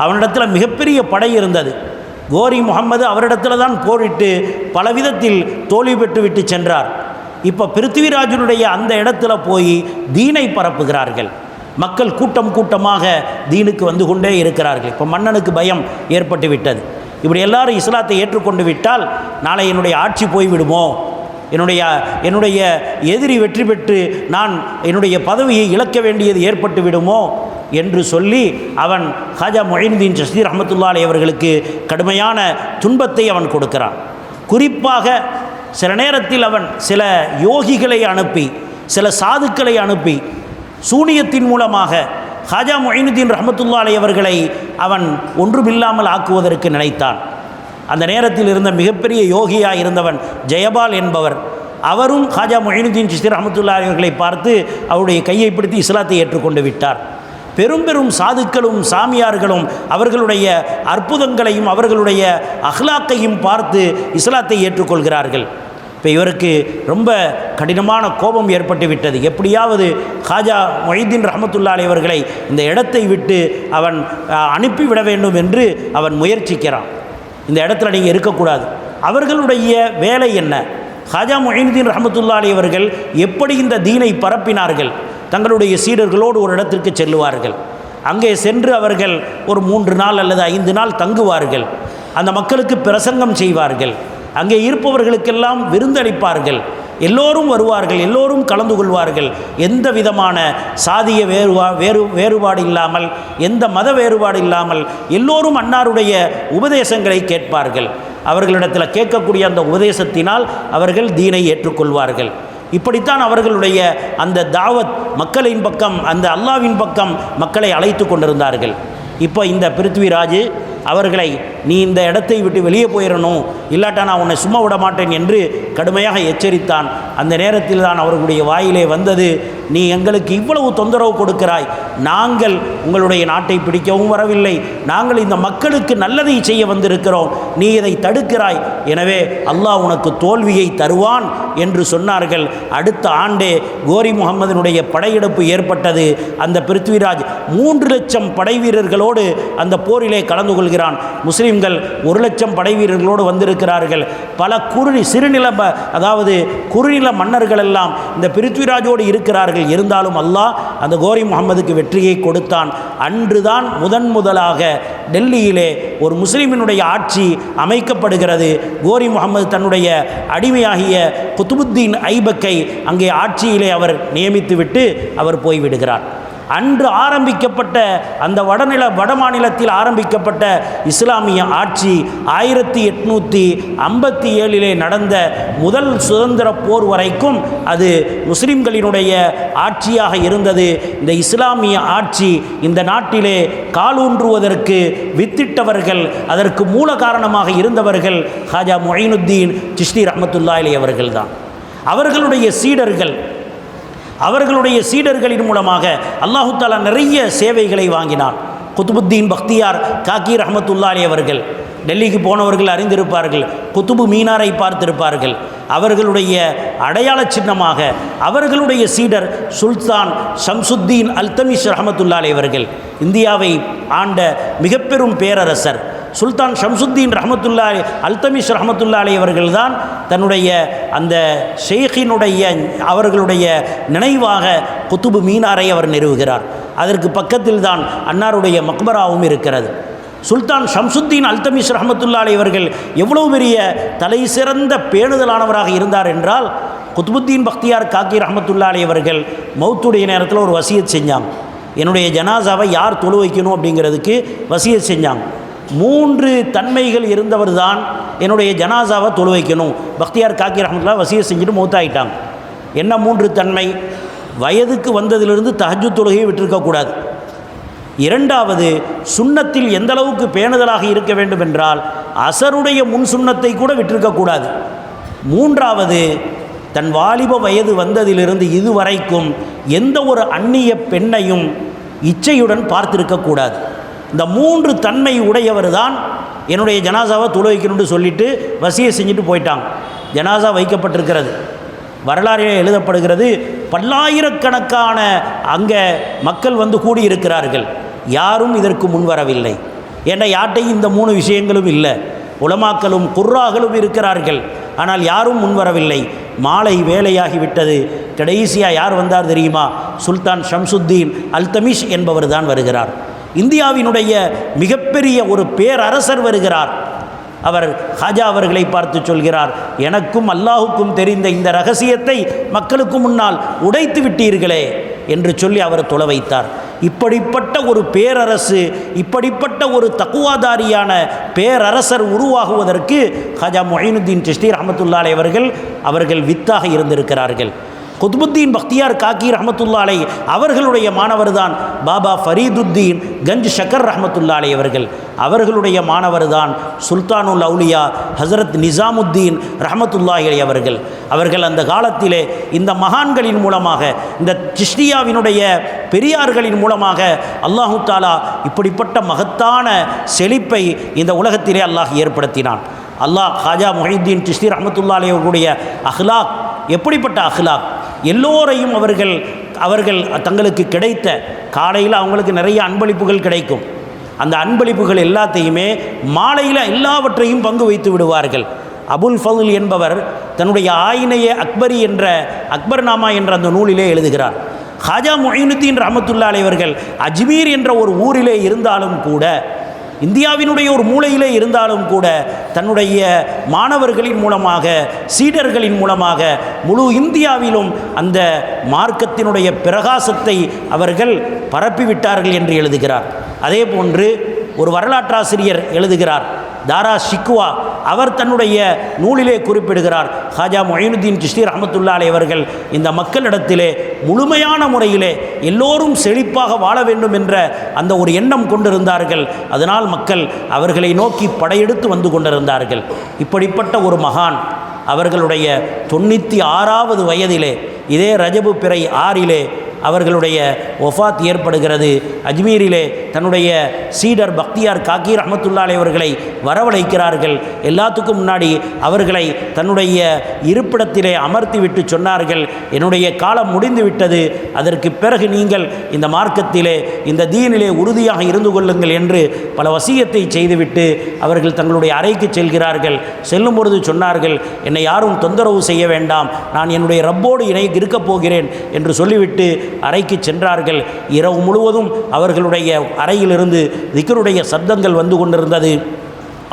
அவனிடத்தில் மிகப்பெரிய படை இருந்தது. கோரி முகமது அவரிடத்தில் தான் போரிட்டு பலவிதத்தில் தோல்வி பெற்றுவிட்டு சென்றார். இப்போ பிருத்விராஜனுடைய அந்த இடத்துல போய் தீனை பரப்புகிறார்கள். மக்கள் கூட்டம் கூட்டமாக தீனுக்கு வந்து கொண்டே இருக்கிறார்கள். இப்போ மன்னனுக்கு பயம் ஏற்பட்டு விட்டது. இப்படி எல்லாரும் இஸ்லாத்தை ஏற்றுக்கொண்டு விட்டால் நாளை என்னுடைய ஆட்சி போய்விடுமோ, என்னுடைய எதிரி வெற்றி பெற்று நான் என்னுடைய பதவியை இழக்க வேண்டியது ஏற்பட்டு விடுமோ என்று சொல்லி அவன் காஜா மொயினுதீன் சிஸ்தி ரஹமத்துல்லாஹி அலைஹி அவர்களுக்கு கடுமையான துன்பத்தை அவன் கொடுக்கிறான். குறிப்பாக சில நேரத்தில் அவன் சில யோகிகளை அனுப்பி, சில சாதுக்களை அனுப்பி சூனியத்தின் மூலமாக காஜா மொயினுதீன் ரஹமத்துல்லாஹி அலைஹி அவர்களை அவன் ஒன்றுமில்லாமல் ஆக்குவதற்கு நினைத்தான். அந்த நேரத்தில் இருந்த மிகப்பெரிய யோகியாக இருந்தவன் ஜெயபால் என்பவர், அவரும் காஜா மொயினுதீன் சிஸ்தி ரஹமத்துல்லாஹி அலைஹி அவர்களை பார்த்து அவருடைய கையை பிடித்து இஸ்லாத்தை ஏற்றுக்கொண்டு விட்டார். பெரும் பெரும் சாதுக்களும் சாமியார்களும் அவர்களுடைய அற்புதங்களையும் அவர்களுடைய அஹ்லாக்கையும் பார்த்து இஸ்லாத்தை ஏற்றுக்கொள்கிறார்கள். இப்போ இவருக்கு ரொம்ப கடினமான கோபம் ஏற்பட்டு விட்டது. எப்படியாவது ஹாஜா மொஹிதீன் ரஹ்மத்துல்லாஹி அலைஹி அவர்களை இந்த இடத்தை விட்டு அவன் அனுப்பிவிட வேண்டும் என்று அவன் முயற்சிக்கிறான். இந்த இடத்துல நீங்கள் இருக்கக்கூடாது. அவர்களுடைய வேலை என்ன? ஹாஜா மொஹிதீன் ரஹ்மத்துல்லாஹி அலைஹி அவர்கள் எப்படி இந்த தீனை பரப்பினார்கள்? தங்களுடைய சீடர்களோடு ஒரு இடத்திற்கு செல்லுவார்கள். அங்கே சென்று அவர்கள் ஒரு 3 நாள் அல்லது 5 நாள் தங்குவார்கள். அந்த மக்களுக்கு பிரசங்கம் செய்வார்கள். அங்கே இருப்பவர்களுக்கெல்லாம் விருந்தளிப்பார்கள். எல்லோரும் வருவார்கள், எல்லோரும் கலந்து கொள்வார்கள். எந்த விதமான சாதிய வேறுபாடு இல்லாமல், எந்த மத வேறுபாடு இல்லாமல் எல்லோரும் அன்னாருடைய உபதேசங்களை கேட்பார்கள். அவர்களிடத்தில் கேட்கக்கூடிய அந்த உபதேசத்தினால் அவர்கள் தீனை ஏற்றுக்கொள்வார்கள். இப்படித்தான் அவர்களுடைய அந்த தாவத் மக்களின் பக்கம், அந்த அல்லாவின் பக்கம் மக்களை அழைத்து கொண்டிருந்தார்கள். இப்போ இந்த பிருத்விராஜ் அவர்களை நீ இந்த இடத்தை விட்டு வெளியே போயிடணும், இல்லாட்டா நான் உன்னை சும்மா விட மாட்டேன் என்று கடுமையாக எச்சரித்தான். அந்த நேரத்தில் தான் அவர்களுடைய வாயிலே வந்தது, நீ எங்களுக்கு இவ்வளவு தொந்தரவு கொடுக்கிறாய், நாங்கள் உங்களுடைய நாட்டை பிடிக்கவும் வரவில்லை, நாங்கள் இந்த மக்களுக்கு நல்லதை செய்ய வந்திருக்கிறோம், நீ இதை தடுக்கிறாய், எனவே அல்லாஹ் உனக்கு தோல்வியை தருவான் என்று சொன்னார்கள். அடுத்த ஆண்டே கோரி முகமதினுடைய படையெடுப்பு ஏற்பட்டது. அந்த பிருத்விராஜ் 3 லட்சம் படை வீரர்களோடு அந்த போரிலே கலந்து கொள்கிறான். முஸ்லிம்கள் 1 லட்சம் படை வீரர்களோடு வந்திருக்கிறார்கள். பல குறுநில மன்னர்கள் எல்லாம் இந்த பிருத்விராஜோடு இருக்கிறார்கள். இருந்தாலும் அல்லாஹ் அந்த கோரி முகமதுக்கு வெற்றியை கொடுத்தான். அன்றுதான் முதலாக டெல்லியிலே ஒரு முஸ்லிமினுடைய ஆட்சி அமைக்கப்படுகிறது. கோரி முகமது தன்னுடைய அடிமையாகிய குத்துபுத்தீன் ஐபக்கை அங்கே ஆட்சியிலே அவர் நியமித்துவிட்டு அவர் போய்விடுகிறார். அன்று ஆரம்பிக்கப்பட்ட அந்த வடமாநிலத்தில் ஆரம்பிக்கப்பட்ட இஸ்லாமிய ஆட்சி 1857 நடந்த முதல் சுதந்திர போர் வரைக்கும் அது முஸ்லிம்களினுடைய ஆட்சியாக இருந்தது. இந்த இஸ்லாமிய ஆட்சி இந்த நாட்டிலே காலூன்றுவதற்கு வித்திட்டவர்கள், அதற்கு மூல காரணமாக இருந்தவர்கள் ஹாஜா மொயினுத்தீன் சிஷ்தி ரஹ்மத்துல்லாஹி அலைஹி அவர்கள்தான். அவர்களுடைய சீடர்களின் மூலமாக அல்லாஹு தஆலா நிறைய சேவைகளை வாங்கினான். குத்துபுத்தீன் பக்தியார் காக்கி ரஹ்மத்துல்லாஹி அலைஹி அவர்கள், டெல்லிக்கு போனவர்கள் அறிந்திருப்பார்கள், குத்துபு மீனாரை பார்த்திருப்பார்கள். அவர்களுடைய அடையாள சின்னமாக அவர்களுடைய சீடர் சுல்தான் ஷம்சுத்தீன் அல்தமிஷ் ரஹ்மத்துல்லாஹி அலைஹி அவர்கள், இந்தியாவை ஆண்ட மிக பெரும் பேரரசர் சுல்தான் ஷம்சுத்தீன் ரஹ்மத்துல்லாஹி அல்தமிஷ் ரஹ்மத்துல்லாஹி அலைஹி அவர்கள்தான் தன்னுடைய அந்த ஷேഖினுடைய அவர்களுடைய நினைவாக குத்துபு மீனாரை அவர் நிறுவுகிறார். அதற்கு பக்கத்தில் தான் அன்னாருடைய மக்பராவும் இருக்கிறது. சுல்தான் ஷம்சுத்தீன் அல்தமிஷ் ரஹ்மத்துல்லாஹி அலைஹி அவர்கள் எவ்வளவு பெரிய தலை சிறந்த பேணுதலானவராக இருந்தார் என்றால், குத்புத்தீன் பக்தியார் காக்கி ரஹ்மத்துல்லாஹி அலைஹி அவர்கள் மௌத்துடைய நேரத்தில் ஒரு வசியத் செஞ்சாங்க. என்னுடைய ஜனாசாவை யார் தொழு வைக்கணும் அப்படிங்கிறதுக்கு வசியத் செஞ்சாங்க. 3 தன்மைகள் இருந்தவர் தான் என்னுடைய ஜனாசாவை தொழு வைக்கணும். பக்தியார் காக்கி ரஹ்மத்துல்லாஹி வசியத் செஞ்சுட்டு மௌத்தாயிட்டாங்க. என்ன 3 தன்மை? வயதுக்கு வந்ததிலிருந்து தஹஜ்ஜுத் தொழுகையை விட்டிருக்கக்கூடாது. 2வது, சுன்னத்தில் எந்த அளவுக்கு பேணுதலாக இருக்க வேண்டும் என்றால் அசருடைய முன் சுன்னத்தை கூட விட்டிருக்கக்கூடாது. 3வது, தன் வாலிப வயது வந்ததிலிருந்து இதுவரைக்கும் எந்த ஒரு அந்நிய பெண்ணையும் இச்சையுடன் பார்த்திருக்கக்கூடாது. இந்த 3 தன்மை உடையவர் தான் என்னுடைய ஜனாசாவை தொழு வைக்கணும்னு சொல்லிட்டு வசியை செஞ்சுட்டு போயிட்டாங்க. ஜனாசா வைக்கப்பட்டிருக்கிறது. வரலாறில் எழுதப்படுகிறது, பல்லாயிரக்கணக்கான அங்கே மக்கள் வந்து கூடியிருக்கிறார்கள். யாரும் இதற்கு முன்வரவில்லை. ஏன்னா யார்ட்டையும் இந்த 3 விஷயங்களும் இல்லை. உலமாக்களும் குர்ராக்களும் இருக்கிறார்கள், ஆனால் யாரும் முன்வரவில்லை. மாலை வேலையாகிவிட்டது. கடைசியாக யார் வந்தார் தெரியுமா? சுல்தான் ஷம்சுத்தீன் அல்தமிஷ் என்பவர் தான் வருகிறார். இந்தியாவினுடைய மிகப்பெரிய ஒரு பேரரசர் வருகிறார். அவர் ஹாஜா அவர்களை பார்த்து சொல்கிறார், எனக்கும் அல்லாஹுக்கும் தெரிந்த இந்த ரகசியத்தை மக்களுக்கு முன்னால் உடைத்து விட்டீர்களே என்று சொல்லி அவர் தொழ வைத்தார். இப்படிப்பட்ட ஒரு பேரரசு, இப்படிப்பட்ட ஒரு தக்குவாதாரியான பேரரசர் உருவாகுவதற்கு ஹாஜா மொயினுத்தீன் சிஷ்தி ரஹ்மத்துல்லாஹி அலைஹி அவர்கள் வித்தாக இருந்திருக்கிறார்கள். குத்புத்தீன் பக்தியார் காக்கி ரஹ்மத்துல்லாஹி அலைஹி அவர்களுடைய மாணவர் தான் பாபா ஃபரீதுத்தீன் கஞ்ச் ஷக்கர் ரஹ்மத்துல்லாஹி அலைஹி அவர்கள். அவர்களுடைய மாணவர் தான் சுல்தானுல் அவுலியா ஹசரத் நிசாமுத்தீன் ரஹ்மத்துல்லாஹி அலைஹி அவர்கள். அவர்கள் அந்த காலத்திலே இந்த மகான்களின் மூலமாக, இந்த சிஷ்டியாவினுடைய பெரியார்களின் மூலமாக அல்லாஹு தாலா இப்படிப்பட்ட மகத்தான செழிப்பை இந்த உலகத்திலே அல்லாஹ் ஏற்படுத்தினான். அல்லாஹ் ஹாஜா முஹியுத்தீன் சிஷ்தி ரஹ்மத்துல்லாஹி அலைஹி அவர்களுடைய அஹ்லாக் எப்படிப்பட்ட அஹ்லாக்! எல்லோரையும் அவர்கள் தங்களுக்கு கிடைத்த காலையில் அவங்களுக்கு நிறைய அன்பளிப்புகள் கிடைக்கும். அந்த அன்பளிப்புகள் எல்லாத்தையுமே மாலையில் எல்லாவற்றையும் பங்கு வைத்து விடுவார்கள். அபுல் ஃபதுல் என்பவர் தன்னுடைய ஆயினையே அக்பரி என்ற அக்பர்நாமா என்ற அந்த நூலிலே எழுதுகிறார். ஹாஜா முஹியுத்தீன் ரஹ்மத்துல்லாஹி அலைஹி அவர்கள் அஜ்மீர் என்ற ஒரு ஊரிலே இருந்தாலும் கூட, இந்தியாவினுடைய ஒரு மூலையிலே இருந்தாலும் கூட, தன்னுடைய மாணவர்களின் மூலமாக, சீடர்களின் மூலமாக முழு இந்தியாவிலும் அந்த மார்க்கத்தினுடைய பிரகாசத்தை அவர்கள் பரப்பிவிட்டார்கள் என்று எழுதுகிறார். அதே போன்று ஒரு வரலாற்றாசிரியர் எழுதுகிறார், தாரா ஷிக்வா. அவர் தன்னுடைய நூலிலே குறிப்பிடுகிறார், ஹாஜா முஹியுத்தீன் சிஷ்தி ரஹ்மத்துல்லாஹி அலைஹி அவர்கள் இந்த மக்களிடத்திலே முழுமையான முறையிலே எல்லோரும் செழிப்பாக வாழ வேண்டும் என்ற அந்த ஒரு எண்ணம் கொண்டிருந்தார்கள். அதனால் மக்கள் அவர்களை நோக்கி படையெடுத்து வந்து கொண்டிருந்தார்கள். இப்படிப்பட்ட ஒரு மகான் அவர்களுடைய 96வது வயதிலே, இதே ரஜபு பிறை 6 அவர்களுடைய வஃபாத் ஏற்படுகிறது. அஜ்மீரிலே தன்னுடைய சீடர் பக்தியார் காக்கி ரஹ்மத்துல்லாஹி அலைஹி அவர்களை வரவழைக்கிறார்கள். எல்லாத்துக்கும் முன்னாடி அவர்களை தன்னுடைய இருப்பிடத்திலே அமர்த்தி விட்டு சொன்னார்கள், என்னுடைய காலம் முடிந்து விட்டது, அதற்கு பிறகு நீங்கள் இந்த மார்க்கத்திலே இந்த தீனிலே உறுதியாக இருந்து கொள்ளுங்கள் என்று பல வசியத்தை செய்துவிட்டு அவர்கள் தங்களுடைய அறைக்கு செல்கிறார்கள். செல்லும் பொழுது சொன்னார்கள், என்னை யாரும் தொந்தரவு செய்ய வேண்டாம், நான் என்னுடைய ரப்போடு இருக்கப் போகிறேன் என்று சொல்லிவிட்டு அறைக்கு சென்றார்கள். இரவு முழுவதும் அவர்களுடைய அறையிலிருந்து திக்ருடைய சப்தங்கள் வந்து கொண்டிருந்தது.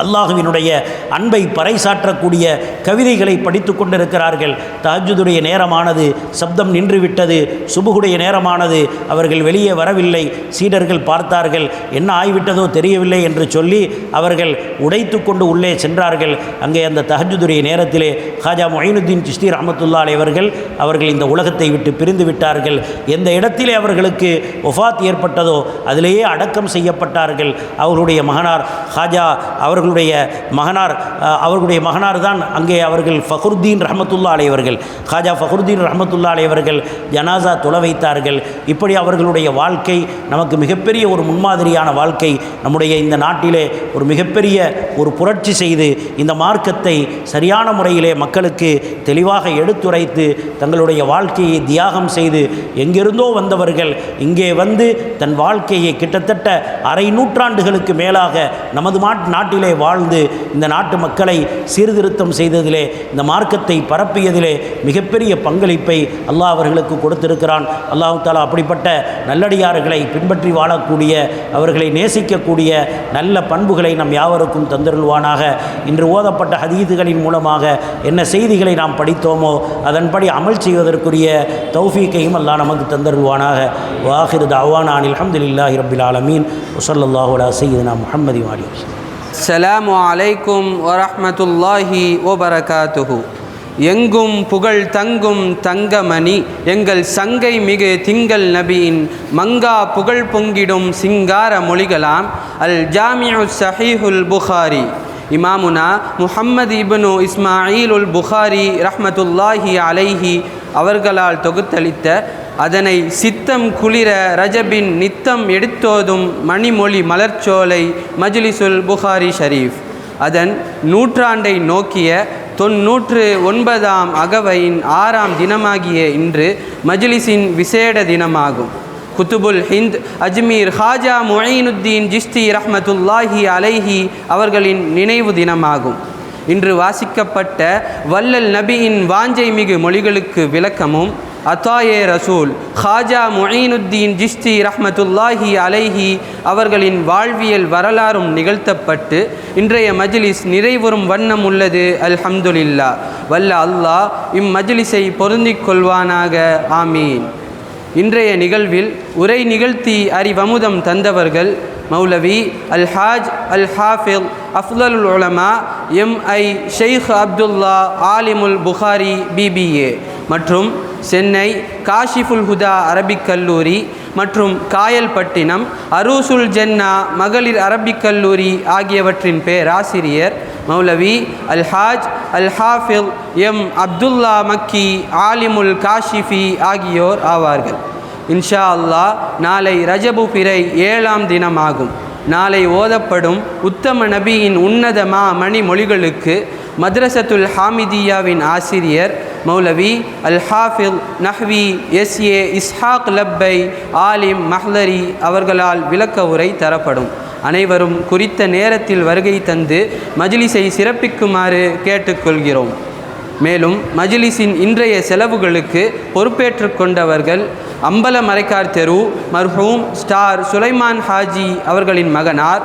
அல்லாஹுவினுடைய அன்பை பறைசாற்றக்கூடிய கவிதைகளை படித்து கொண்டிருக்கிறார்கள். தஹஜ்ஜுதுடைய நேரமானது, சப்தம் நின்றுவிட்டது. சுபுகுடைய நேரமானது, அவர்கள் வெளியே வரவில்லை. சீடர்கள் பார்த்தார்கள், என்ன ஆகிவிட்டதோ தெரியவில்லை என்று சொல்லி அவர்கள் உடைத்து கொண்டு உள்ளே சென்றார்கள். அங்கே அந்த தஹஜ்ஜுதுடைய நேரத்திலே ஹாஜா முஹியுத்தீன் சிஷ்தி ரஹ்மத்துல்லாஹி அலைஹி அவர்கள் இந்த உலகத்தை விட்டு பிரிந்து விட்டார்கள். எந்த இடத்திலே அவர்களுக்கு வஃபாத் ஏற்பட்டதோ அதிலேயே அடக்கம் செய்யப்பட்டார்கள். அவர்களுடைய மகனார் ஹாஜா அவர்களுடைய மகனார் தான் அங்கே அவர்கள் ஃபக்ருத்தீன் ரஹ்மத்துல்லாஹி அலைஹி அவர்கள், ஹாஜா ஃபக்ருத்தீன் ரஹ்மத்துல்லாஹி அலைஹி அவர்கள் ஜனாசா தொழ வைத்தார்கள். இப்படி அவர்களுடைய வாழ்க்கை நமக்கு மிகப்பெரிய ஒரு முன்மாதிரியான வாழ்க்கை. நம்முடைய இந்த நாட்டிலே ஒரு மிகப்பெரிய ஒரு புரட்சி செய்து இந்த மார்க்கத்தை சரியான முறையிலே மக்களுக்கு தெளிவாக எடுத்துரைத்து தங்களுடைய வாழ்க்கையை தியாகம் செய்து எங்கிருந்தோ வந்தவர்கள் இங்கே வந்து தன் வாழ்க்கையை கிட்டத்தட்ட அரை நூற்றாண்டுகளுக்கு மேலாக நமது நாட்டிலே வாழ்ந்து இந்த நாட்டு மக்களை சீர்திருத்தம் செய்ததிலே, இந்த மார்க்கத்தை பரப்பியதிலே மிகப்பெரிய பங்களிப்பை அல்லாஹ் அவர்களுக்கு கொடுத்திருக்கிறான். அல்லாஹ் தஆலா அப்படிப்பட்ட நல்லடியார்களை பின்பற்றி வாழக்கூடிய, அவர்களை நேசிக்கக்கூடிய நல்ல பண்புகளை நம் யாவருக்கும் தந்தருள்வானாக. இன்று ஓதப்பட்ட ஹதீதுகளின் மூலமாக என்ன செய்திகளை நாம் படித்தோமோ அதன்படி அமல் செய்வதற்குரிய தௌஃபீக்கையும் அல்லாஹ் நமக்கு தந்தருள்வானாக. வாஹிரு தஅவானா அனில் ஹம்துலில்லாஹி ரப்பில் ஆலமீன். வஸல்லல்லாஹு அலா சய்யிதினா முஹம்மதி வ ஆலிஹி. அஸ்ஸலாமு அலைக்கும் வரஹ்மத்துல்லாஹி வபரகாத்துஹு. எங்கும் புகழ் தங்கும் தங்கமணி எங்கள் சங்கை மிகு திங்கள் நபியின் மங்கா புகழ் பொங்கிடும் சிங்கார மொழிகளாம் அல் ஜாமிஉ ஸஹீஹுல் புகாரி இமாமுனா முஹம்மது இப்னு இஸ்மாயிலுல் புகாரி ரஹ்மத்துல்லாஹி அலைஹி அவர்களால் தொகுத்தளித்த, அதனை சித்தம் குளிர ரஜபின் நித்தம் எடுத்தோதும் மணிமொழி மலர்ச்சோலை மஜ்லிசுல் புகாரி ஷரீஃப், அதன் நூற்றாண்டை நோக்கிய 99ஆம் அகவையின் 6ஆம் தினமாகிய இன்று மஜ்லிஸின் விசேட தினமாகும். குத்துபுல் ஹிந்த் அஜ்மீர் ஹாஜா முஈனுத்தீன் சிஷ்தி ரஹ்மத்துல்லாஹி அலைஹி அவர்களின் நினைவு தினமாகும். இன்று வாசிக்கப்பட்ட வல்லல் நபியின் வாஞ்சை மிகு மொழிகளுக்கு விளக்கமும் அத்தாயே ரசூல் ஹாஜா முஈனுத்தீன் சிஷ்தி ரஹ்மத்துல்லாஹி அலைஹி அவர்களின் வாழ்வியல் வரலாறும் நிகழ்த்தப்பட்டு இன்றைய மஜ்லிஸ் நிறைவுறும் வண்ணம் உள்ளது. அல்ஹம்துலில்லாஹ். வல்ல அல்லாஹ் இம்மஜ்லிஸை பொருந்திக் கொள்வானாக. ஆமீன். இன்றைய நிகழ்வில் உரை நிகழ்த்தி அறிவமுதம் தந்தவர்கள் மௌலவி அல்ஹாஜ் அல் ஹாஃபில் அஃதலுல் உலமா MI ஷெய்க் அப்துல்லா ஆலிமுல் புகாரி BBA மற்றும் சென்னை காஷிஃபுல் ஹுதா அரபிக் கல்லூரி மற்றும் காயல்பட்டினம் அரூசுல் ஜன்னா மகளிர் அரபிக் கல்லூரி ஆகியவற்றின் பேராசிரியர் மௌலவி அல்ஹாஜ் அல் ஹாஃபில் அப்துல்லா மக்கி ஆலிமுல் காஷிஃபி ஆகியோர் ஆவார்கள். இன்ஷா அல்லாஹ் நாளை ரஜபு பிறை 7ஆம் தினமாகும். நாளை ஓதப்படும் உத்தம நபியின் உன்னத மணி மொழிகளுக்கு மദ്ரசத்துல் ஹாமிதியாவின் ஆசிரியர் மௌலவி அல் ஹாஃபில் நஹ்வி எஸ்ஏ இஸ்ஹாக் லப்பை ஆலிம் மஹ்லரி அவர்களால் விளக்க உரை தரப்படும். அனைவரும் குறித்த நேரத்தில் வருகை தந்து மஜ்லிஸை சிறப்பிக்குமாறு கேட்டுக்கொள்கிறோம். மேலும் மஜ்லிஸின் இன்றைய செலவுகளுக்கு பொறுப்பேற்று கொண்டவர்கள் அம்பல மரைக்கார் தெரு மர்ஹூம் ஸ்டார் சுலைமான் ஹாஜி அவர்களின் மகனார்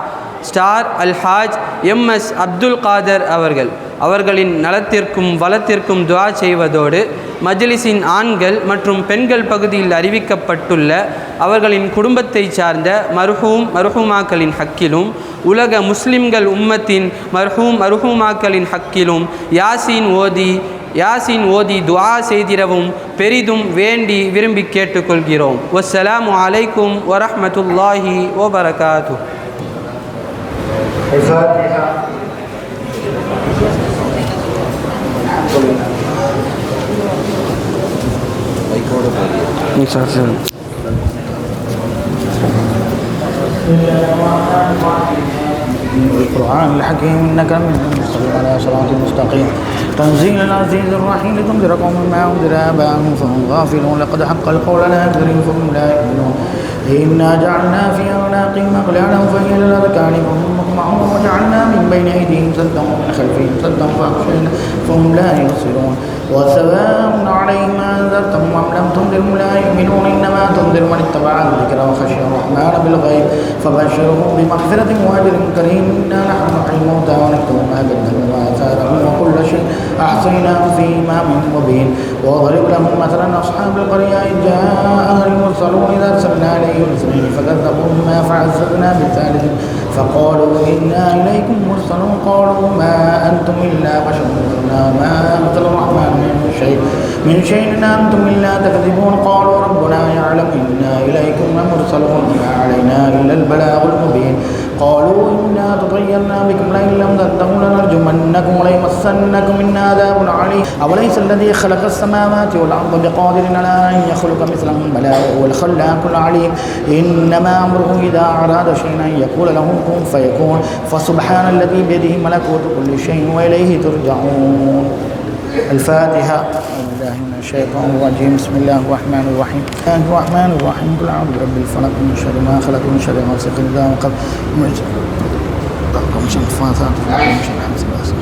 ஸ்டார் அல் ஹாஜ் எம்எஸ் அப்துல் காதர் அவர்களின் நலத்திற்கும் வளத்திற்கும் துஆ செய்வதோடு மஜ்லிஸின் ஆண்கள் மற்றும் பெண்கள் பகுதியில் அறிவிக்கப்பட்டுள்ள அவர்களின் குடும்பத்தை சார்ந்த மர்ஹூமாக்களின் ஹக்கிலும் உலக முஸ்லிம்கள் உம்மத்தின் மர்ஹூமாக்களின் ஹக்கிலும் யாசீன் ஓதி துஆ செய்திடவும் பெரிதும் வேண்டி விரும்பி கேட்டுக்கொள்கிறோம். வஸ்ஸலாமு அலைக்கும் வரஹ்மத்துல்லாஹி வபரகாத்துஹு. القرآن الحكيم إنك من المرسلين على صراط مستقيم تنزيل العزيز الرحيم لتنذر قوما ما أنذر آباءهم فهم غافلون لقد حق القول على أكثرهم فهم لا يؤمنون إنا جعلنا في أعناقهم أغلالا فهي للأذقان فهم مقمحون وجعلنا من بين أيديهم سدا ومن خلفهم سدا فأغشينا فهم لا يبصرون وسواء عليهم أنذرتهم أم لم تنذرهم لا يؤمنون إنما تنذر من اتبع الذكر وخشي الرحمن بالغيب فبشرهم بمغفرة وأجر كريم إنا نحن نحيي الموتى ونكتب ما قدموا وآثارهم وكل شيء أحصيناه في إمام مبين وضرب لهم مثلا أصحاب القرية إذ جاءها المرسلون إذا أرسلنا إليهم اثنين فكذبوهما فعززنا بثالث فقالوا إنا إليكم مرسلون قالوا ما أنتم إلا بشر مثلنا ما مثل الرحمن من شيء إن أنتم إلا تكذبون قالوا ربنا يعلم إنا إليكم لمرسلون ما علينا إلا البلاغ المبين قالوا إنا تطيرنا بكم لئن لم تنتهوا لنرجمنكم وليمسنكم منا عذاب عليم أوليس الذي خلق السماوات والأرض بقادر على أن يخلق مثلهم بلى وهو الخلاق العليم إنما أمره إذا أراد شيئا أن يقول له كن فيكون فسبحان الذي بيده ملكوت كل شيء وإليه ترجعون. الفاتحة. بالله من الشيطان الرجيم. بسم الله الرحمن الرحيم. قل أعوذ برب الفلق من شر ما خلق من شر غاسق إذا وقب من شر النفاثات في العقد من شر حاسد إذا حسد.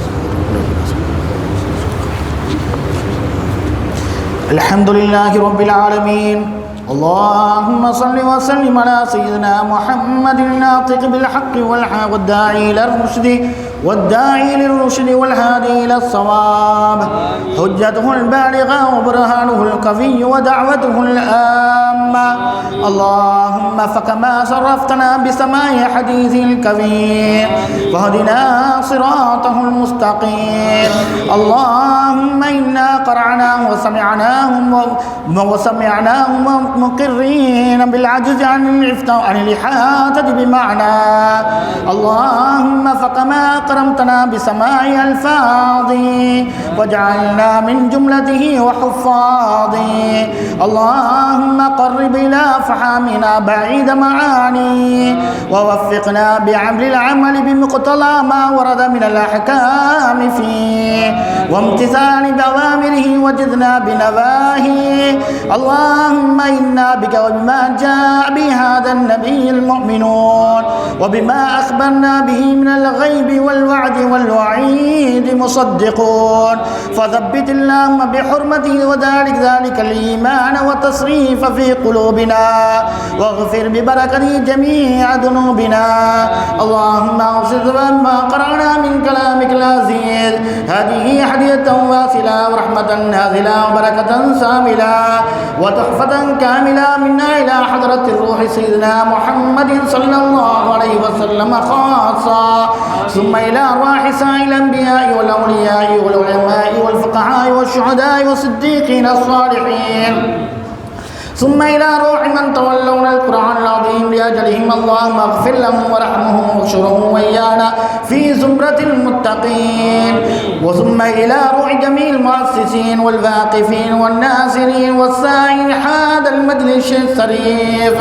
الحمد لله رب العالمين. اللهم صل وسلم على سيدنا محمد الناطق بالحق والداعي إلى الرشد والهادي إلى الصواب حجته البالغة وبرهانه القوي ودعوته الآمة. اللهم فكما شرفتنا بسماع حديثه الكبير فهدنا صراطه المستقيم. اللهم إنا قرعناه وسمعناه مقرين بالعجز عن الإحاطة بمعنى. اللهم فكما أكرمتنا بسماع ألفاظه وجعلنا من جملته وحفاظه. اللهم قرب إلى فحامنا بعيد معاني ووفقنا بعمل العمل بمقتضى ما ورد من الأحكام فيه وامتثال بأوامره وجدنا بنواهيه. اللهم إنا بك وبما جاء بهذا النبي المؤمنون وبما أخبرنا به من الغيب والوعد والوعيد مصدقون فثبت اللهم بحرمته ذلك الإيمان والتصريف في قلوبنا واغفر ببركته جميع ذنوبنا. اللهم أوصل ما قرأنا من كلامك العزيز هذه هدية واصلة ورحمة نازلة وبركة ساملة وتحفة كاملة منا إلى حضرة الروح سيدنا محمد صلى الله عليه وسلم خاصة ثم إلى أرواح سائر الأنبياء والأولياء والعلماء والفقهاء والشهداء والصديقين الصالحين ثم إلى روح من تولون القرآن العظيم لأجلهم اللهم اغفر لهم وارحمهم واحشرهم وإيانا في زمرة المتقين. وثم إلى روح جميع المؤسسين والواقفين والناصرين والسائرين هذا المجلس الشريف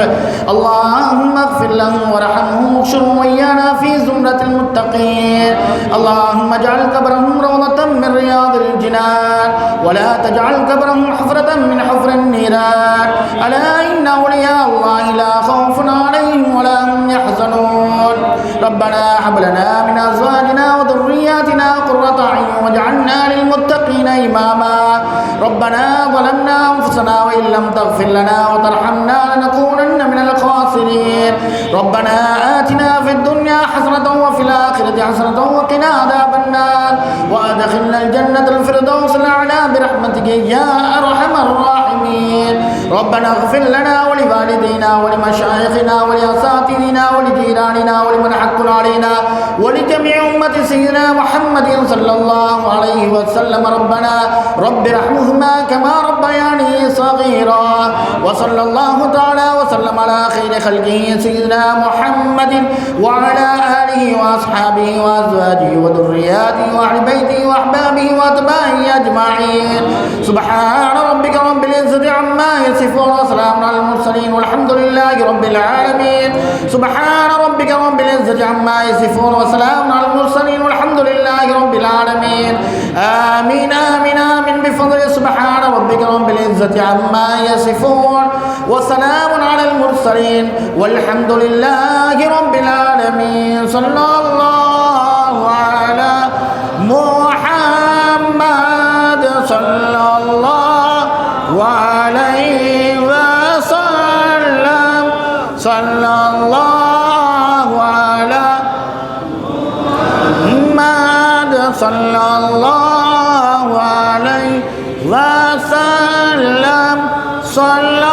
اللهم اغفر لهم وارحمهم واحشرهم وإيانا في زمرة المتقين. اللهم اجعل قبرهم روضة من رياض الجنان ولا تجعل قبرهم حفرة من حفر النيران. ألا إن أولياء الله لا خوف عليهم ولا هم يحزنون. ربنا هب لنا من أزواجنا وذرياتنا قرة أعين واجعلنا للمتقين إماما. ربنا ظلمنا أنفسنا وإن لم تغفر لنا وترحمنا لنكونن من الخاسرين. ربنا آتنا في الدنيا حسنة وفي الآخرة حسنة وقنا عذاب النار وأدخلنا الجنة الفردوس الأعلى برحمتك يا أرحم الراحمين. ربنا اغفر لنا ولوالدينا ولمشايخنا ولأساتذتنا ولجيراننا ولمن حق علينا ولجميع أمة سيدنا محمد صلى الله عليه وسلم. ربنا رب ارحمهما كما ربياني صغيرا. وصلى الله تعالى وسلم على خير خلقه سيدنا محمد وعلى آله وأصحابه وأزواجه وذرياته وأهل بيته وأحبابه وأتباعه أجمعين. سبحان ربك رب العزة عما يصفون وسلام على المرسلين والحمد لله رب العالمين. سبحان ربك رب العزة عما يصفون وسلام على المرسلين والحمد لله رب العالمين. آمين آمين آمين بفضل سبحان ربك رب العزة عما يصفون وسلام على المرسلين والحمد لله رب العالمين. صلى الله على محمد صلى الله عليه وسلم. صلى الله على محمد صلى الله عليه وسلم. صلى